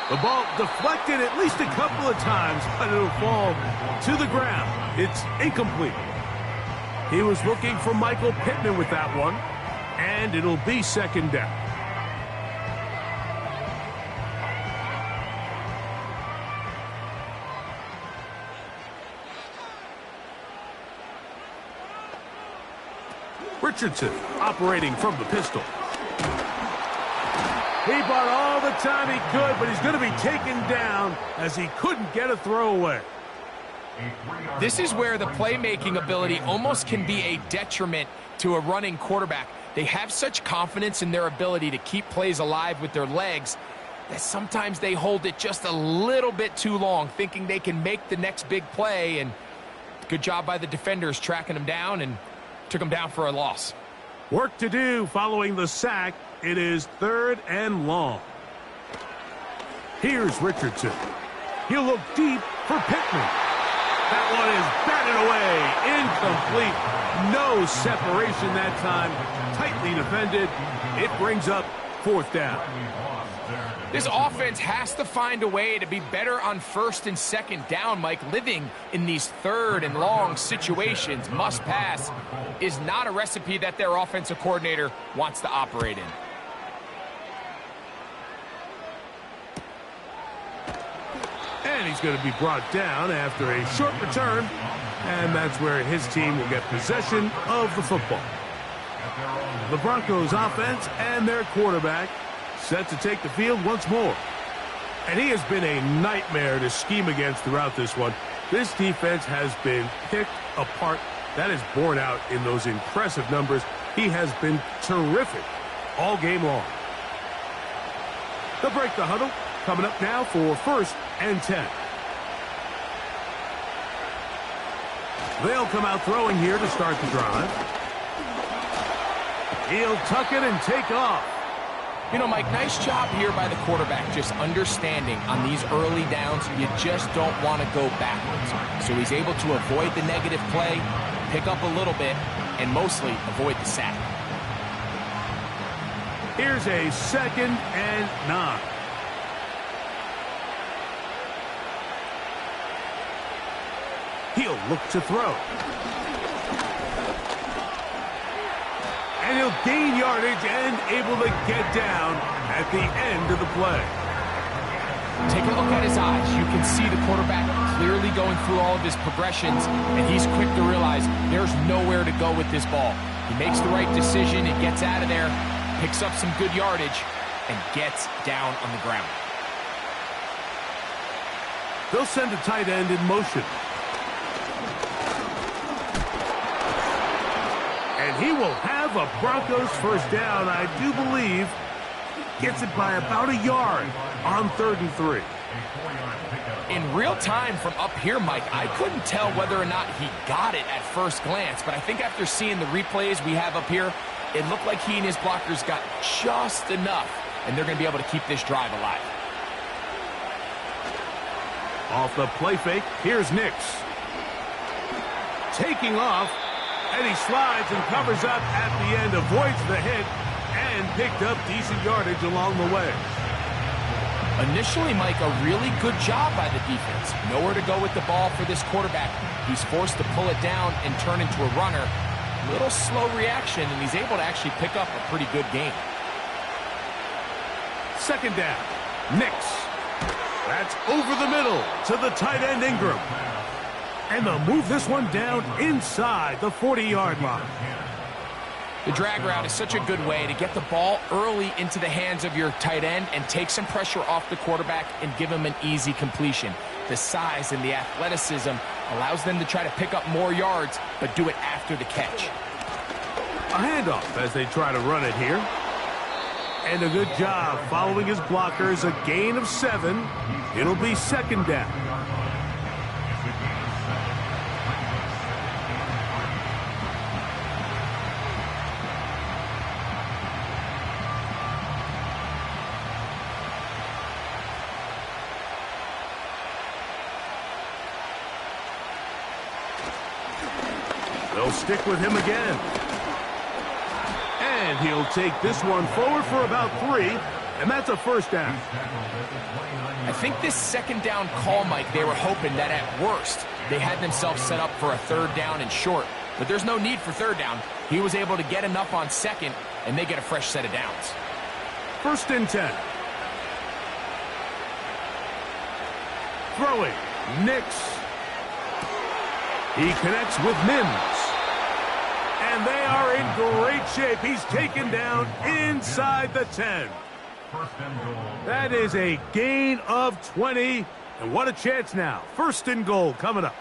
The ball deflected at least a couple of times, but it'll fall to the ground. It's incomplete. He was looking for Michael Pittman with that one, and it'll be second down. Richardson operating from the pistol. He bought all the time he could, but he's going to be taken down as he couldn't get a throwaway. This is where the playmaking ability almost can be a detriment to a running quarterback. They have such confidence in their ability to keep plays alive with their legs that sometimes they hold it just a little bit too long, thinking they can make the next big play. And good job by the defenders tracking him down and took him down for a loss. Work to do following the sack. It is 3rd and long. Here's Richardson. He'll look deep for Pittman. That one is batted away. Incomplete. No separation that time. Tightly defended. It brings up 4th down. This offense has to find a way to be better on 1st and 2nd down, Mike. Living in these 3rd and long situations, must pass, is not a recipe that their offensive coordinator wants to operate in. And he's going to be brought down after a short return. And that's where his team will get possession of the football. The Broncos offense and their quarterback set to take the field once more. And he has been a nightmare to scheme against throughout this one. This defense has been picked apart. That is borne out in those impressive numbers. He has been terrific all game long. They'll break the huddle. Coming up now for 1st and 10. They'll come out throwing here to start the drive. He'll tuck it and take off. You know, Mike, nice job here by the quarterback, just understanding on these early downs, you just don't want to go backwards. So he's able to avoid the negative play, pick up a little bit, and mostly avoid the sack. Here's a 2nd and 9. He'll look to throw. And he'll gain yardage and able to get down at the end of the play. Take a look at his eyes. You can see the quarterback clearly going through all of his progressions, and he's quick to realize there's nowhere to go with this ball. He makes the right decision, and gets out of there, picks up some good yardage, and gets down on the ground. They'll send a tight end in motion. And he will have a Broncos first down, I do believe. Gets it by about a yard on 3rd and 3. In real time from up here, Mike, I couldn't tell whether or not he got it at first glance, but I think after seeing the replays we have up here, it looked like he and his blockers got just enough, and they're going to be able to keep this drive alive. Off the play fake, here's Nix. Taking off, and he slides and covers up at the end, avoids the hit, and picked up decent yardage along the way. Initially, Mike, a really good job by the defense. Nowhere to go with the ball for this quarterback. He's forced to pull it down and turn into a runner. Little slow reaction, and he's able to actually pick up a pretty good game. Second down. Nix. That's over the middle to the tight end Ingram. And they'll move this one down inside the 40-yard line. The drag route is such a good way to get the ball early into the hands of your tight end and take some pressure off the quarterback and give him an easy completion. The size and the athleticism allows them to try to pick up more yards, but do it after the catch. A handoff as they try to run it here. And a good job following his blockers, a gain of 7. It'll be second down. They'll stick with him again. And he'll take this one forward for about 3, and that's a first down. I think this second down call, Mike, they were hoping that at worst they had themselves set up for a third down and short. But there's no need for third down. He was able to get enough on second, and they get a fresh set of downs. First and 10. Throwing. Nix. He connects with Mims. And they are in great shape. He's taken down inside the 10. That is a gain of 20. And what a chance now. First and goal coming up.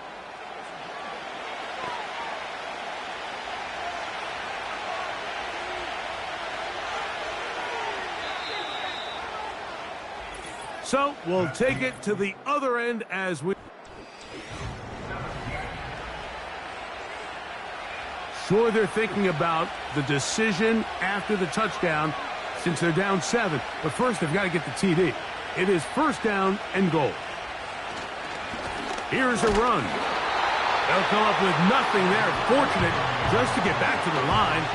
So we'll take it to the other end as we... Sure, they're thinking about the decision after the touchdown since they're down 7. But first, they've got to get the TD. It is first down and goal. Here's a run. They'll come up with nothing there. Fortunate just to get back to the line.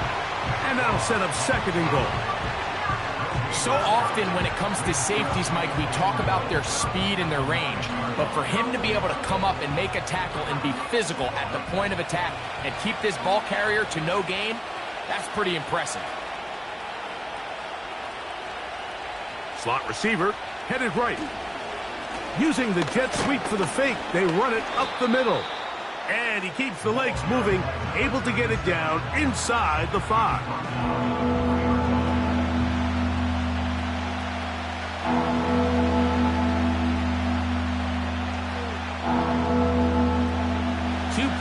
And that'll set up second and goal. So often when it comes to safeties, Mike, we talk about their speed and their range. But for him to be able to come up and make a tackle and be physical at the point of attack and keep this ball carrier to no gain, that's pretty impressive. Slot receiver headed right. Using the jet sweep for the fake, they run it up the middle. And he keeps the legs moving, able to get it down inside the 5.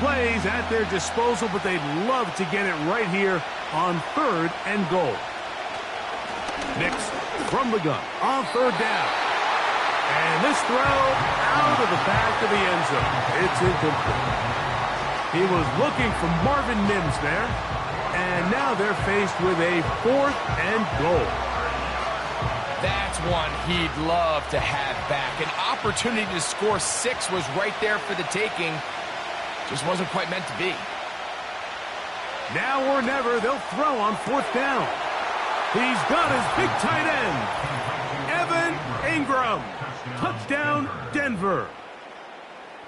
Plays at their disposal, but they'd love to get it right here on third and goal. Nix from the gun on third down. And this throw out of the back of the end zone. It's incomplete. He was looking for Marvin Mims there, and now they're faced with a fourth and goal. That's one he'd love to have back. An opportunity to score 6 was right there for the taking. Just wasn't quite meant to be. Now or never, they'll throw on fourth down. He's got his big tight end, Evan Ingram. Touchdown, Denver.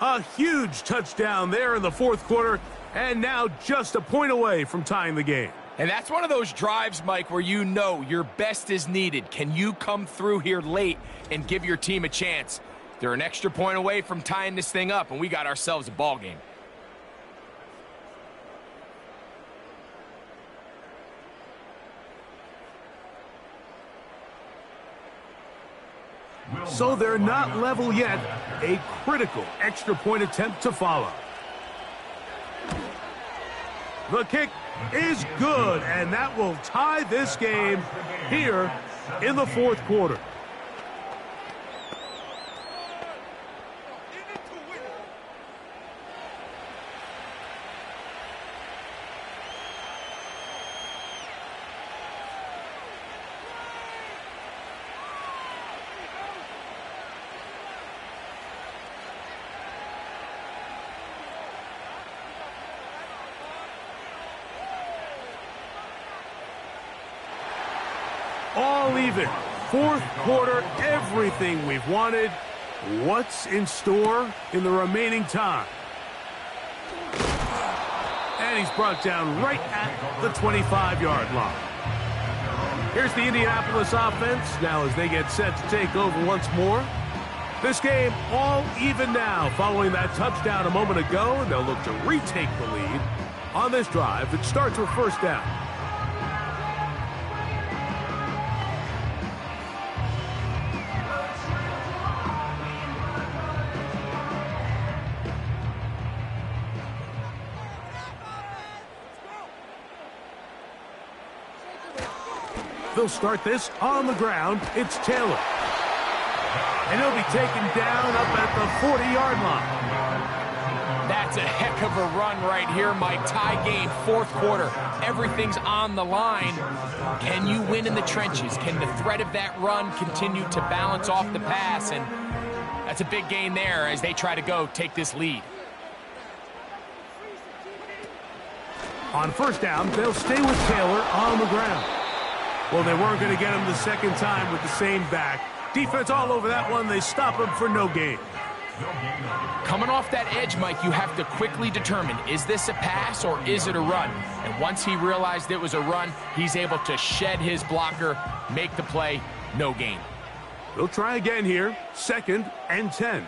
A huge touchdown there in the fourth quarter, and now just a point away from tying the game. And that's one of those drives, Mike, where you know your best is needed. Can you come through here late and give your team a chance? They're an extra point away from tying this thing up, and we got ourselves a ball game. So they're not level yet. A critical extra point attempt to follow. The kick is good, and that will tie this game here in the fourth quarter. All even. Fourth quarter, everything we've wanted. What's in store in the remaining time? And he's brought down right at the 25-yard line. Here's the Indianapolis offense now as they get set to take over once more. This game all even now following that touchdown a moment ago, and they'll look to retake the lead on this drive. It starts with first down. They'll start this on the ground. It's Taylor. And he'll be taken down up at the 40-yard line. That's a heck of a run right here, Mike. Tie game, fourth quarter. Everything's on the line. Can you win in the trenches? Can the threat of that run continue to balance off the pass? And that's a big gain there as they try to go take this lead. On first down, they'll stay with Taylor on the ground. Well, they weren't going to get him the second time with the same back. Defense all over that one. They stop him for no gain. Coming off that edge, Mike, you have to quickly determine, is this a pass or is it a run? And once he realized it was a run, he's able to shed his blocker, make the play, no gain. They'll try again here. 2nd and 10.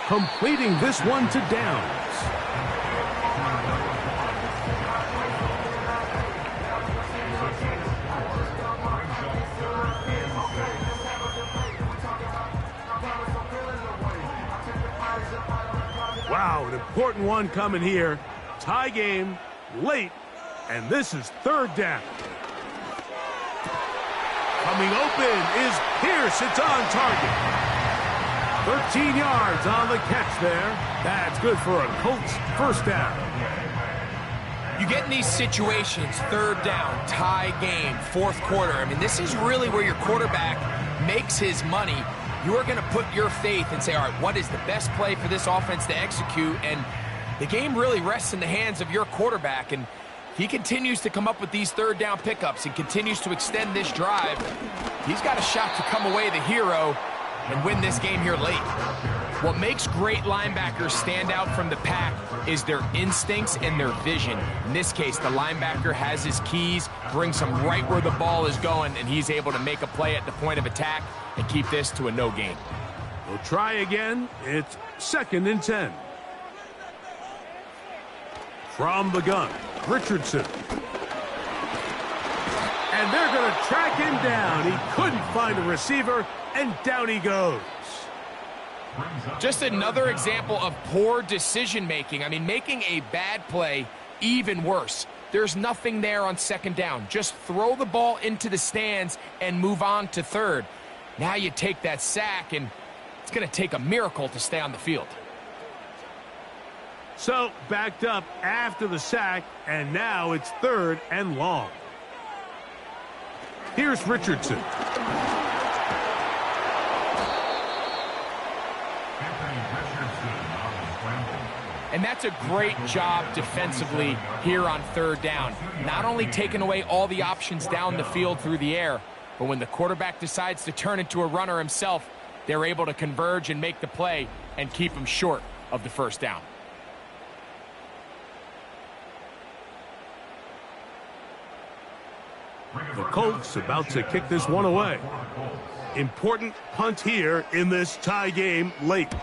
Completing this one to Downs. Wow, an important one coming here. Tie game, late, and this is third down. Coming open is Pierce. It's on target. 13 yards on the catch there. That's good for a Colts first down. You get in these situations, third down, tie game, fourth quarter. I mean, this is really where your quarterback makes his money. You are going to put your faith and say, all right, what is the best play for this offense to execute? And the game really rests in the hands of your quarterback. And he continues to come up with these third down pickups and continues to extend this drive. He's got a shot to come away the hero and win this game here late. What makes great linebackers stand out from the pack is their instincts and their vision. In this case, the linebacker has his keys, brings him right where the ball is going, and he's able to make a play at the point of attack and keep this to a no gain. We'll try again. It's 2nd and 10. From the gun, Richardson. And they're going to track him down. He couldn't find a receiver, and down he goes. Just another example of poor decision-making. I mean, making a bad play even worse. There's nothing there on second down. Just throw the ball into the stands and move on to third. Now you take that sack, and it's going to take a miracle to stay on the field. So, backed up after the sack, and now it's 3rd and long. Here's Richardson. And that's a great job defensively here on third down. Not only taking away all the options down the field through the air, but when the quarterback decides to turn into a runner himself, they're able to converge and make the play and keep him short of the first down. The Colts about to kick this one away. Important punt here in this tie game late.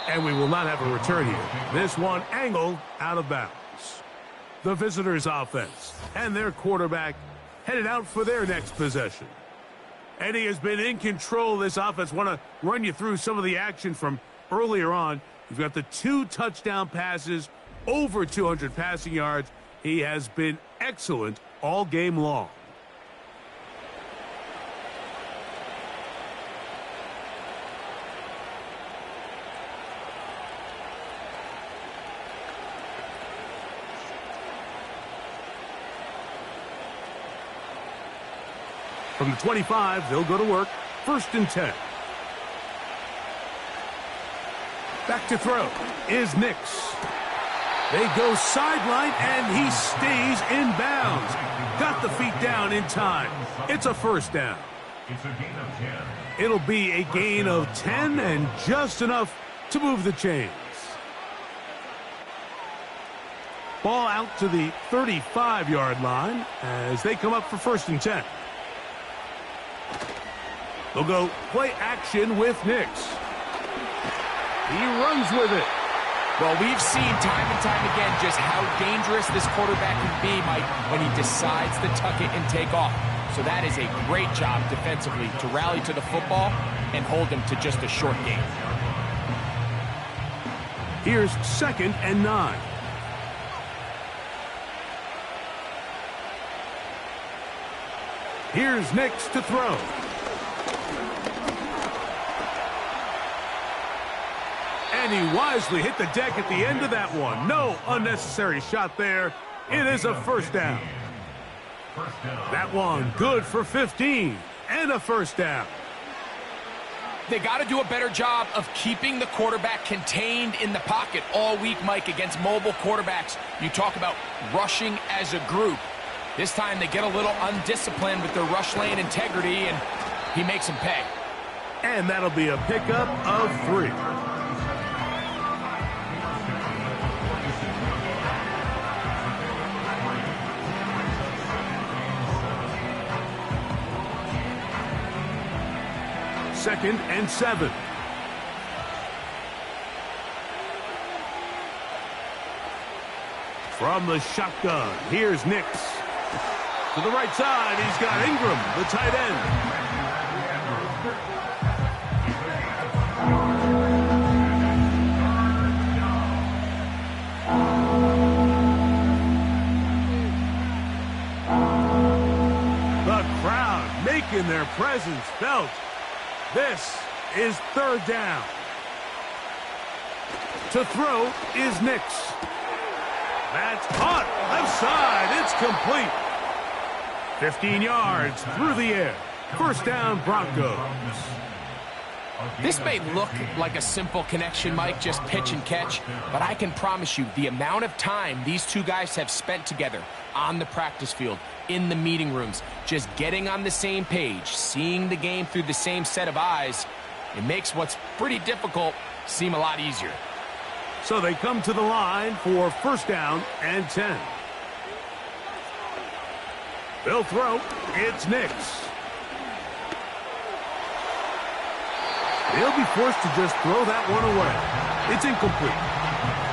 And we will not have a return here. This one angled out of bounds. The visitors' offense and their quarterback headed out for their next possession. And he has been in control of this offense. Want to run you through some of the action from earlier on. You've got the 2 touchdown passes, over 200 passing yards. He has been excellent all game long. From the 25, they'll go to work. 1st and 10. Back to throw is Nix. They go sideline, and he stays in bounds. Got the feet down in time. It's a first down. It's a gain of 10. It'll be a gain of 10 and just enough to move the chains. Ball out to the 35-yard line as they come up for 1st and 10. They'll go play action with Nix. He runs with it. Well, we've seen time and time again just how dangerous this quarterback can be, Mike, when he decides to tuck it and take off. So that is a great job defensively to rally to the football and hold him to just a short gain. Here's 2nd and 9. Here's Nix to throw. And he wisely hit the deck at the end of that one. No unnecessary shot there. It is a first down. That one good for 15 and a first down. They got to do a better job of keeping the quarterback contained in the pocket all week, Mike, against mobile quarterbacks. You talk about rushing as a group. This time they get a little undisciplined with their rush lane integrity, and he makes them pay. And that'll be a pickup of 3. Second and 7. From the shotgun, here's Nix. To the right side, he's got Ingram, the tight end. The crowd making their presence felt. This is 3rd down. To throw is Nix. That's caught. Left side. It's complete. 15 yards through the air. First down, Broncos. This may look like a simple connection, Mike, just pitch and catch, but I can promise you the amount of time these two guys have spent together on the practice field, in the meeting rooms, just getting on the same page, seeing the game through the same set of eyes, it makes what's pretty difficult seem a lot easier. So they come to the line for first down and 10. They'll throw. It's Nix. They'll be forced to just throw that one away. It's incomplete.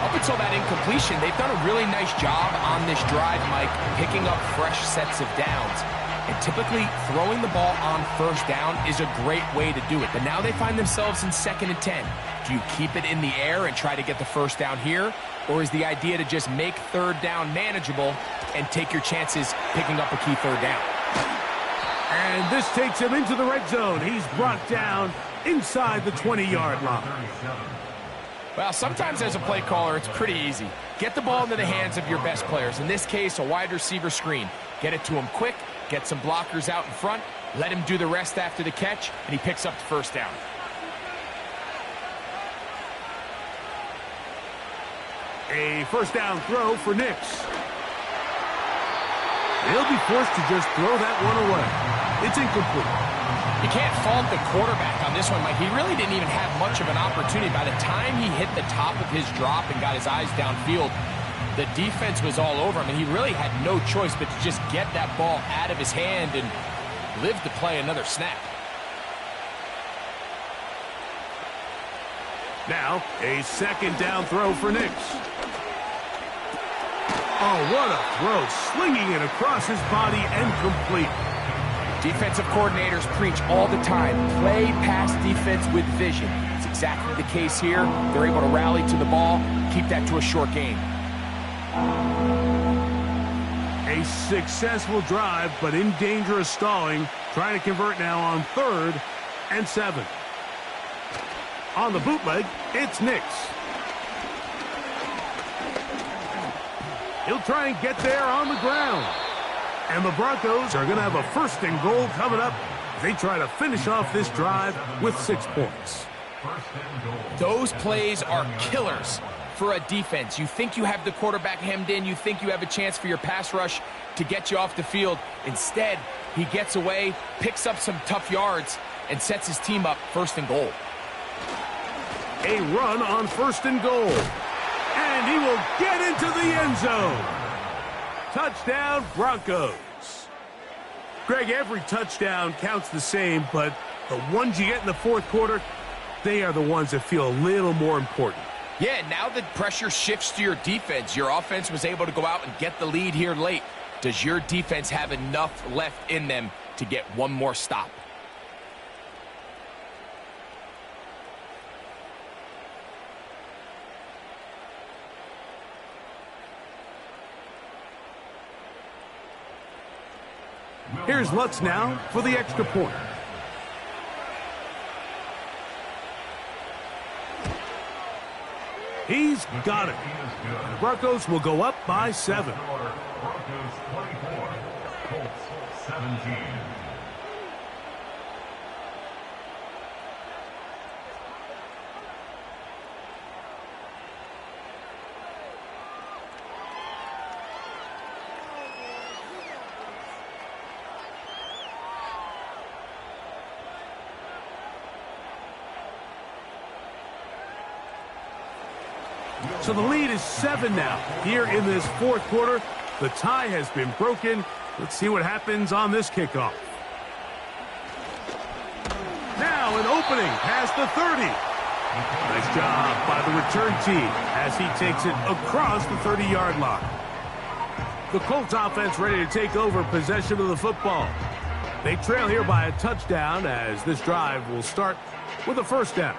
Up until that incompletion, they've done a really nice job on this drive, Mike, picking up fresh sets of downs. And typically, throwing the ball on first down is a great way to do it. But now they find themselves in 2nd and 10. Do you keep it in the air and try to get the first down here? Or is the idea to just make 3rd down manageable and take your chances picking up a key 3rd down? And this takes him into the red zone. He's brought down inside the 20-yard line. Well, sometimes as a play caller, it's pretty easy. Get the ball into the hands of your best players. In this case, a wide receiver screen. Get it to him quick, get some blockers out in front, let him do the rest after the catch, and he picks up the first down. A first down throw for Nix. They'll be forced to just throw that one away. It's incomplete. You can't fault the quarterback on this one, Mike. He really didn't even have much of an opportunity. By the time he hit the top of his drop and got his eyes downfield, the defense was all over him, and he really had no choice but to just get that ball out of his hand and live to play another snap. Now, a second down throw for Nix. Oh, what a throw. Slinging it across his body and complete. Defensive coordinators preach all the time, play pass defense with vision. It's exactly the case here. They're able to rally to the ball, keep that to a short gain. A successful drive, but in danger of stalling. Trying to convert now on 3rd and 7. On the bootleg, it's Nix. He'll try and get there on the ground. And the Broncos are going to have a 1st and goal coming up as they try to finish off this drive with 6 points. Those plays are killers for a defense. You think you have the quarterback hemmed in. You think you have a chance for your pass rush to get you off the field. Instead, he gets away, picks up some tough yards, and sets his team up 1st and goal. A run on 1st and goal. And he will get into the end zone. Touchdown, Broncos. Greg, every touchdown counts the same, but the ones you get in the 4th quarter, they are the ones that feel a little more important. Yeah, now the pressure shifts to your defense. Your offense was able to go out and get the lead here late. Does your defense have enough left in them to get one more stop? Here's Lutz now for the extra point. He's got it. The Broncos will go up by 7. Broncos 24, Colts 17. So the lead is 7 now. Here in this 4th quarter, the tie has been broken. Let's see what happens on this kickoff. Now an opening past the 30. Nice job by the return team as he takes it across the 30-yard line. The Colts offense ready to take over possession of the football. They trail here by a touchdown as this drive will start with a 1st down.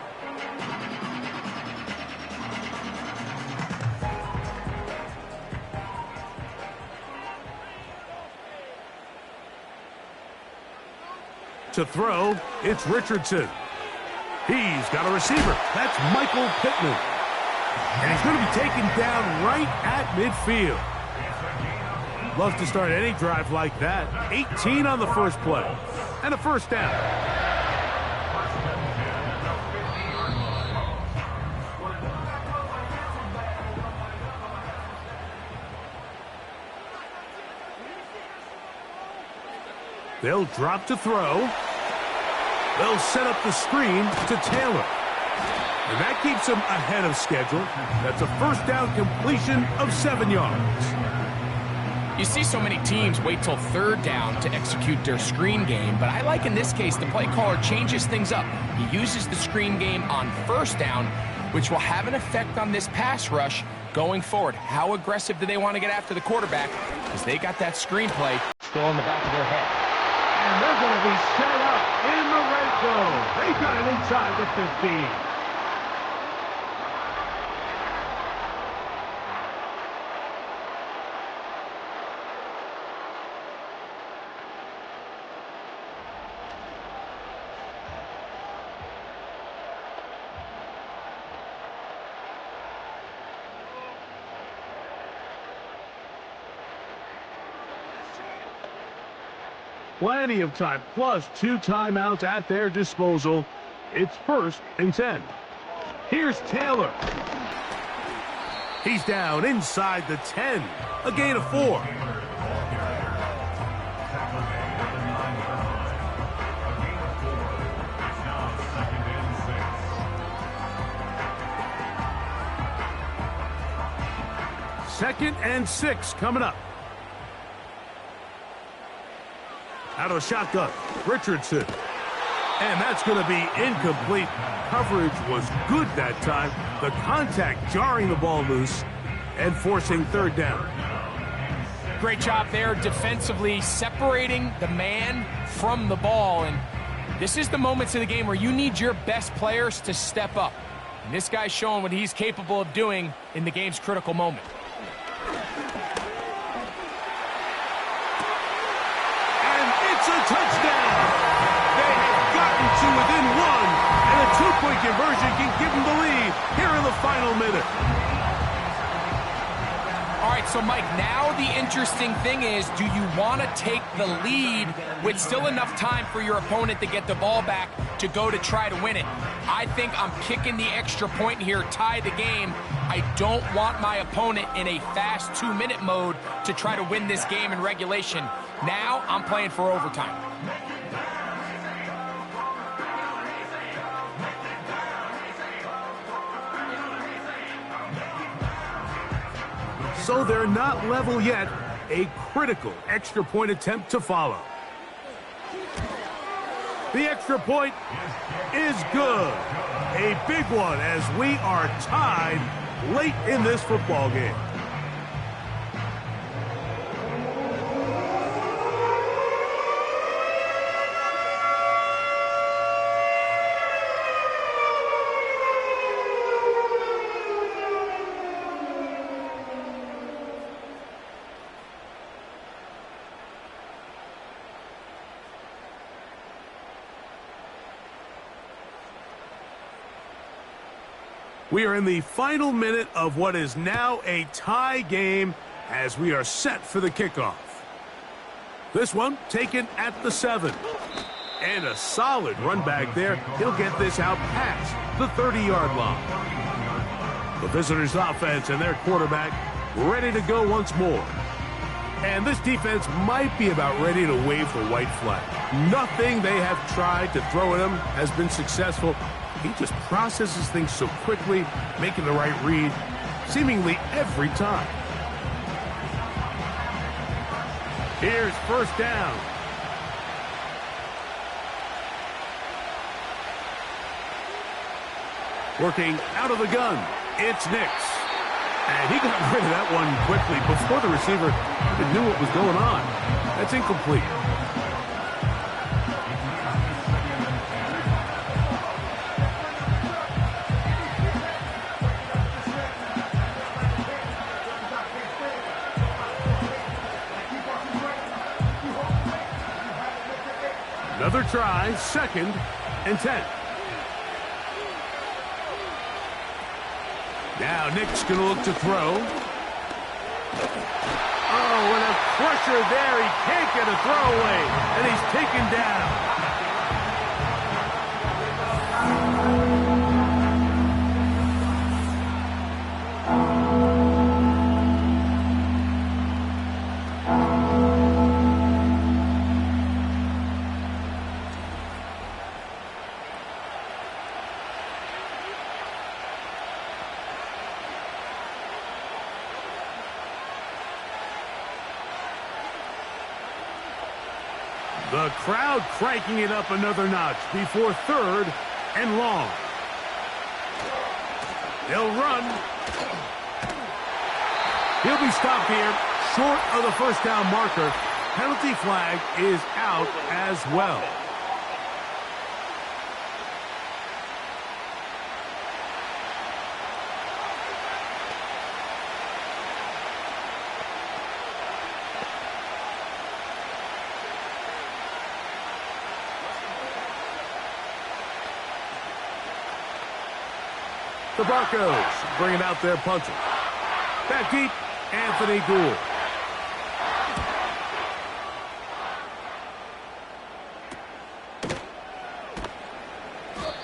To throw, it's Richardson. He's got a receiver. That's Michael Pittman. And he's going to be taken down right at midfield. Love to start any drive like that. 18 on the first play. And a 1st down. They'll drop to throw. They'll set up the screen to Taylor. And that keeps him ahead of schedule. That's a 1st down completion of 7 yards. You see so many teams wait till 3rd down to execute their screen game, but I like in this case the play caller changes things up. He uses the screen game on 1st down, which will have an effect on this pass rush going forward. How aggressive do they want to get after the quarterback? Because they got that screen play still in the back of their head. And they're going to be set up in the red zone. They got it inside the 15. Plenty of time, plus 2 timeouts at their disposal. It's 1st and 10. Here's Taylor. He's down inside the 10. A gain of 4. Second and 6 coming up. Out of shotgun, Richardson. And that's going to be incomplete. Coverage was good that time. The contact jarring the ball loose and forcing 3rd down. Great job there defensively, separating the man from the ball. And this is the moments of the game where you need your best players to step up. And this guy's showing what he's capable of doing in the game's critical moment. Touchdown! They have gotten to within 1, and a 2-point conversion can give them the lead here in the final minute. All right, so Mike, now the interesting thing is, do you want to take the lead with still enough time for your opponent to get the ball back to go to try to win it? I think I'm kicking the extra point here, tie the game. I don't want my opponent in a fast 2-minute mode to try to win this game in regulation. Now I'm playing for overtime. So they're not level yet. A critical extra point attempt to follow. The extra point is good. A big one as we are tied late in this football game. We are in the final minute of what is now a tie game as we are set for the kickoff. This one taken at the 7. And a solid run back there. He'll get this out past the 30-yard line. The visitors' offense and their quarterback ready to go once more. And this defense might be about ready to wave the white flag. Nothing they have tried to throw at him has been successful. He just processes things so quickly, making the right read, seemingly every time. Here's first down. Working out of the gun, it's Nix. And he got rid of that one quickly before the receiver even knew what was going on. That's incomplete. Another try, 2nd and 10. Now Nick's going to look to throw. Oh, and a pressure there. He can't get a throwaway, and he's taken down. The crowd cranking it up another notch before 3rd and long. They'll run. He'll be stopped here short of the first down marker. Penalty flag is out as well. The Broncos bringing out their punter. Back deep, Anthony Gould.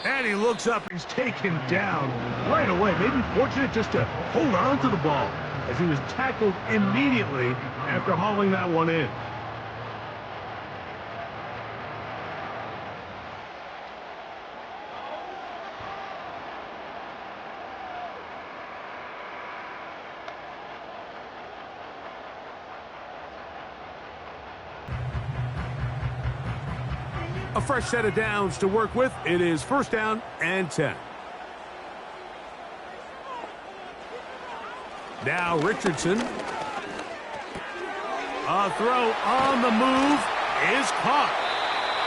And he looks up. He's taken down right away. Maybe fortunate just to hold on to the ball as he was tackled immediately after hauling that one in. A fresh set of downs to work with. It is 1st down and 10. Now Richardson. A throw on the move is caught.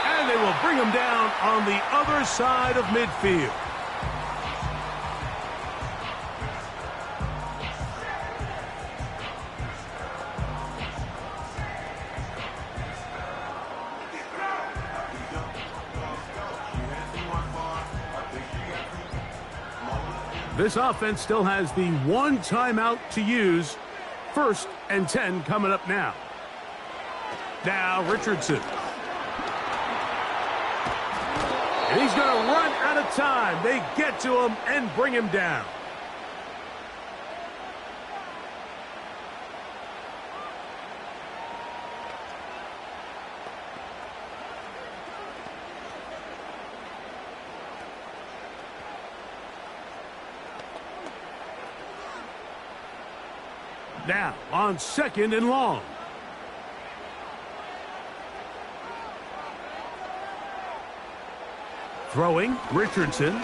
And they will bring him down on the other side of midfield. This offense still has the one timeout to use 1st and 10 coming up now. Now Richardson. And he's going to run out of time. They get to him and bring him down. Now on 2nd and long. Throwing, Richardson. And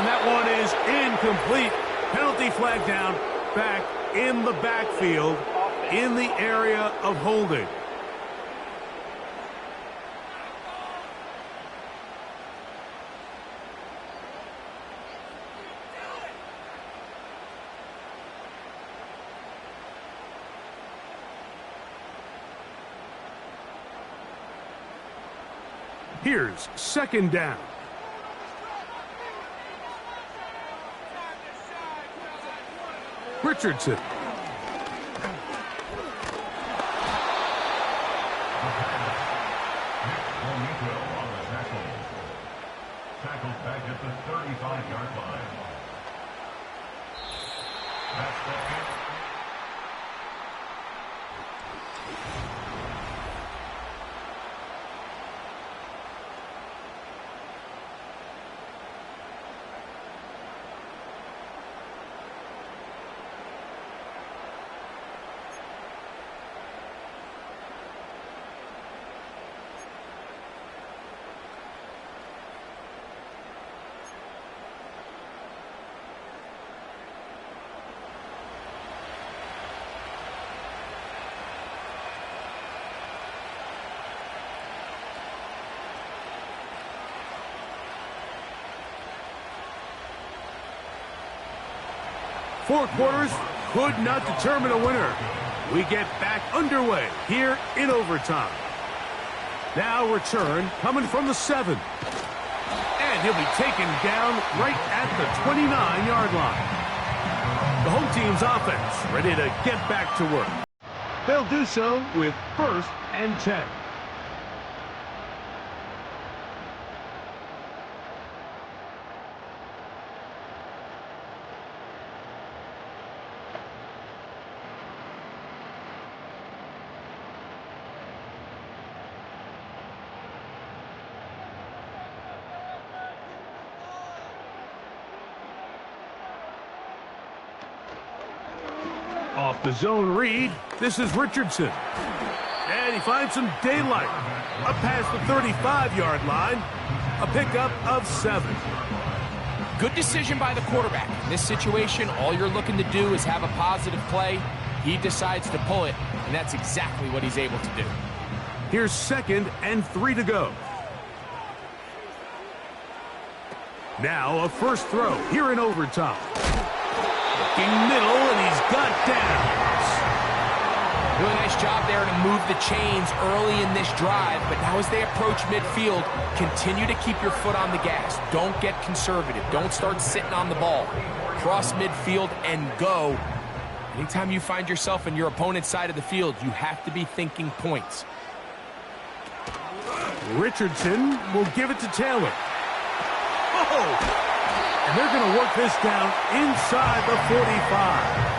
that one is incomplete. Penalty flag down, back in the backfield, in the area of holding. Here's 2nd down. Richardson. Tackled back at the 35-yard line. That's the hit. Four quarters could not determine a winner. We get back underway here in overtime. Now return coming from the 7. And he'll be taken down right at the 29-yard line. The home team's offense ready to get back to work. They'll do so with 1st and 10. Off the zone read, this is Richardson. And he finds some daylight. Up past the 35-yard line. A pickup of 7. Good decision by the quarterback. In this situation, all you're looking to do is have a positive play. He decides to pull it, and that's exactly what he's able to do. Here's 2nd and 3 to go. Now a first throw here in overtime. Looking middle, and he's got downs. Really nice job there to move the chains early in this drive, but now as they approach midfield, continue to keep your foot on the gas. Don't get conservative. Don't start sitting on the ball. Cross midfield and go. Anytime you find yourself in your opponent's side of the field, you have to be thinking points. Richardson will give it to Taylor. Oh! And they're going to work this down inside the 45.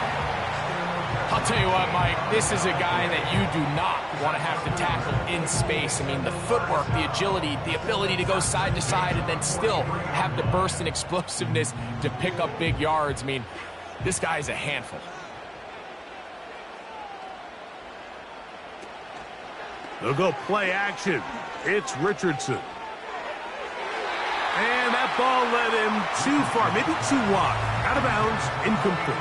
I'll tell you what, Mike, this is a guy that you do not want to have to tackle in space. I mean, the footwork, the agility, the ability to go side to side and then still have the burst and explosiveness to pick up big yards. I mean, this guy's a handful. They'll go play action. It's Richardson. And that ball led him too far, maybe too wide. Out of bounds, incomplete.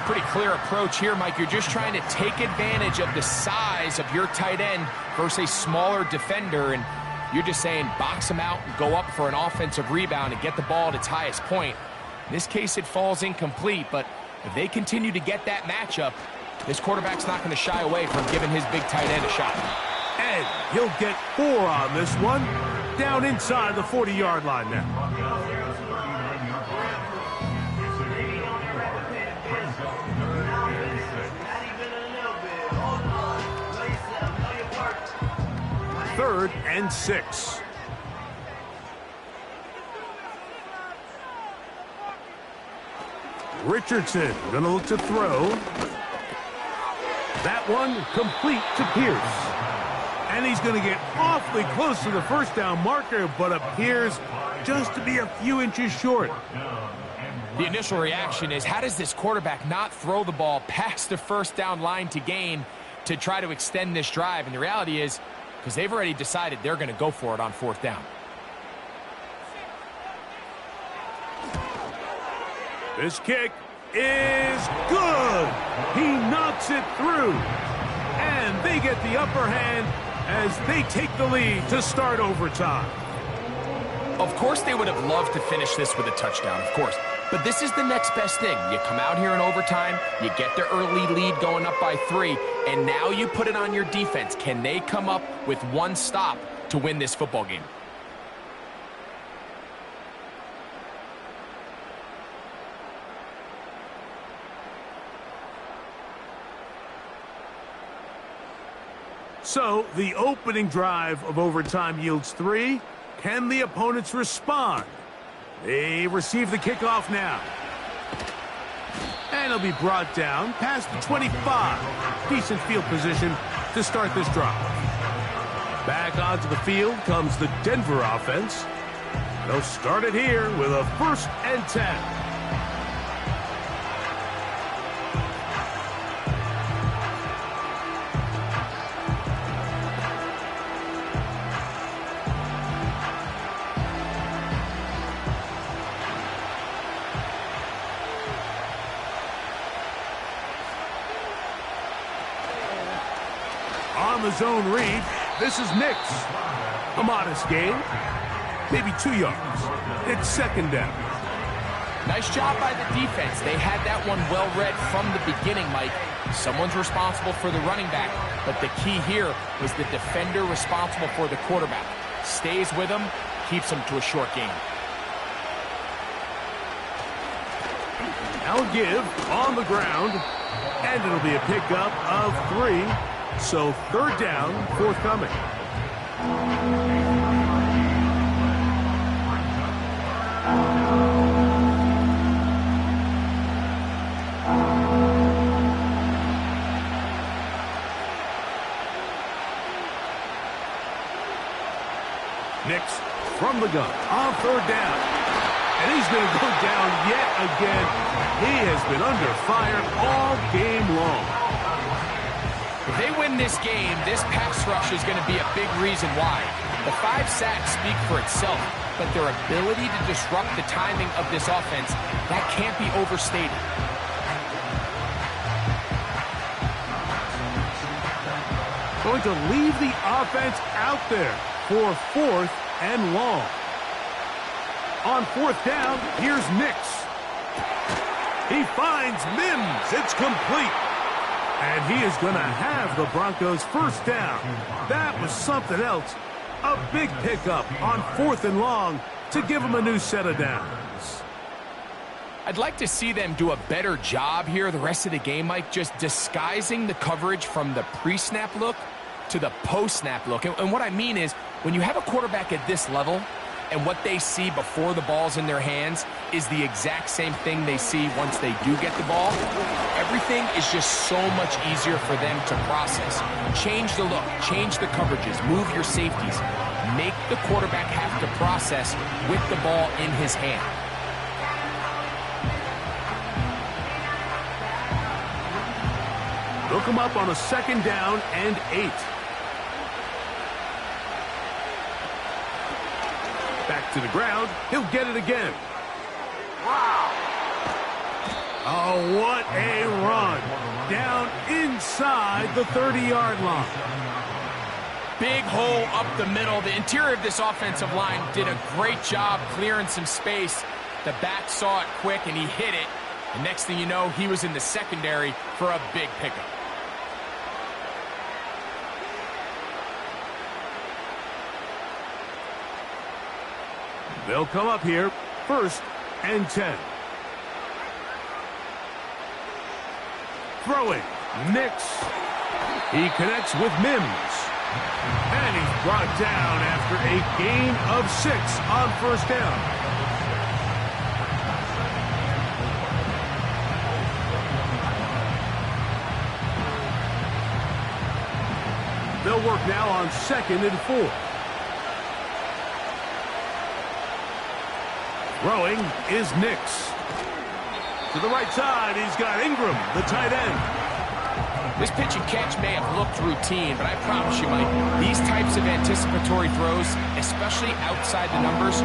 Pretty clear approach here, Mike. You're just trying to take advantage of the size of your tight end versus a smaller defender, and you're just saying box him out and go up for an offensive rebound and get the ball at its highest point. In this case, it falls incomplete, but if they continue to get that matchup, this quarterback's not going to shy away from giving his big tight end a shot. And he'll get 4 on this one. Down inside the 40-yard line now. 3rd and 6. Richardson gonna look to throw. That one complete to Pierce. And he's gonna get awfully close to the first down marker, but appears just to be a few inches short. The initial reaction is, how does this quarterback not throw the ball past the first down line to gain to try to extend this drive? And the reality is, because they've already decided they're going to go for it on 4th down. This kick is good. He knocks it through. And they get the upper hand as they take the lead to start overtime. Of course they would have loved to finish this with a touchdown, of course. But this is the next best thing. You come out here in overtime, you get the early lead going up by 3, and now you put it on your defense. Can they come up with one stop to win this football game? So the opening drive of overtime yields 3. Can the opponents respond? They receive the kickoff now. And it'll be brought down past the 25. Decent field position to start this drive. Back onto the field comes the Denver offense. They'll start it here with a 1st and 10. On the zone read, this is Nix. A modest gain, maybe 2 yards. It's 2nd down. Nice job by the defense. They had that one well read from the beginning, Mike. Someone's responsible for the running back, but the key here was the defender responsible for the quarterback. Stays with him, keeps him to a short gain. Now give on the ground, and it'll be a pickup of 3. So 3rd down, forthcoming. Nix from the gun on 3rd down. And he's going to go down yet again. He has been under fire all game long. If they win this game, this pass rush is going to be a big reason why. The 5 sacks speak for itself, but their ability to disrupt the timing of this offense, that can't be overstated. Going to leave the offense out there for 4th and long. On 4th down, here's Nix. He finds Mims. It's complete. And he is going to have the Broncos 1st down. That was something else. A big pickup on 4th and long to give him a new set of downs. I'd like to see them do a better job here the rest of the game, Mike, just disguising the coverage from the pre-snap look to the post-snap look. And what I mean is, when you have a quarterback at this level, and what they see before the ball's in their hands is the exact same thing they see once they do get the ball, everything is just so much easier for them to process. Change the look, change the coverages, move your safeties. Make the quarterback have to process with the ball in his hand. Look him up on a 2nd down and 8. Back to the ground. He'll get it again. Wow. Oh, what a run. Down inside the 30-yard line. Big hole up the middle. The interior of this offensive line did a great job clearing some space. The back saw it quick, and he hit it. The next thing you know, he was in the secondary for a big pickup. They'll come up here, 1st and 10. Throwing, Nix. He connects with Mims. And he's brought down after a gain of 6 on first down. They'll work now on 2nd and 4. Throwing is Nix. To the right side, he's got Ingram, the tight end. This pitch and catch may have looked routine, but I promise you, Mike, these types of anticipatory throws, especially outside the numbers,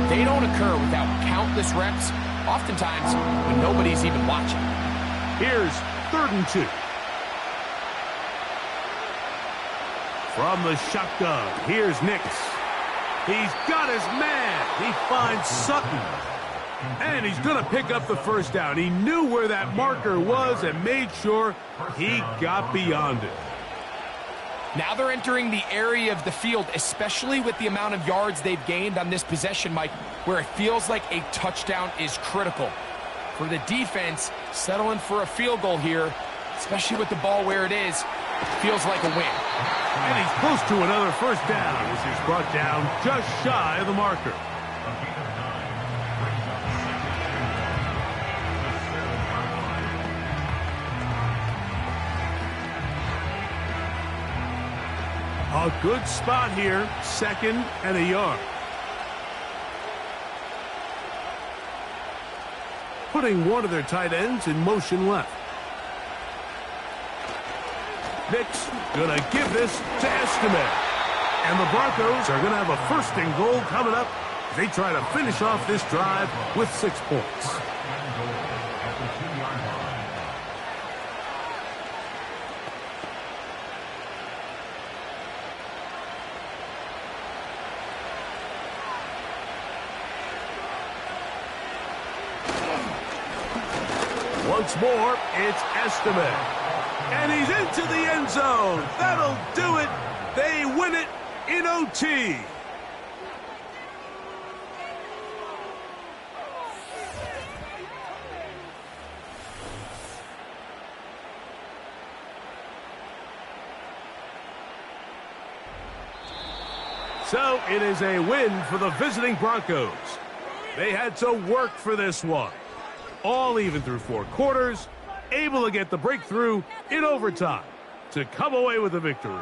they don't occur without countless reps, oftentimes when nobody's even watching. Here's 3rd and 2. From the shotgun, here's Nix. He's got his man. He finds Sutton. And he's going to pick up the first down. He knew where that marker was and made sure he got beyond it. Now they're entering the area of the field, especially with the amount of yards they've gained on this possession, Mike, where it feels like a touchdown is critical. For the defense, settling for a field goal here, especially with the ball where it is, feels like a win. And he's close to another first down, which is brought down just shy of the marker. A good spot here, 2nd and a yard. Putting one of their tight ends in motion left. Nix gonna give this to Estimate. And the Broncos are gonna have a 1st and goal coming up. They try to finish off this drive with 6 points. Once more, it's Estimate. And he's into the end zone. That'll do it. They win it in OT. So it is a win for the visiting Broncos. They had to work for this one. All even through 4 quarters, able to get the breakthrough in overtime to come away with a victory.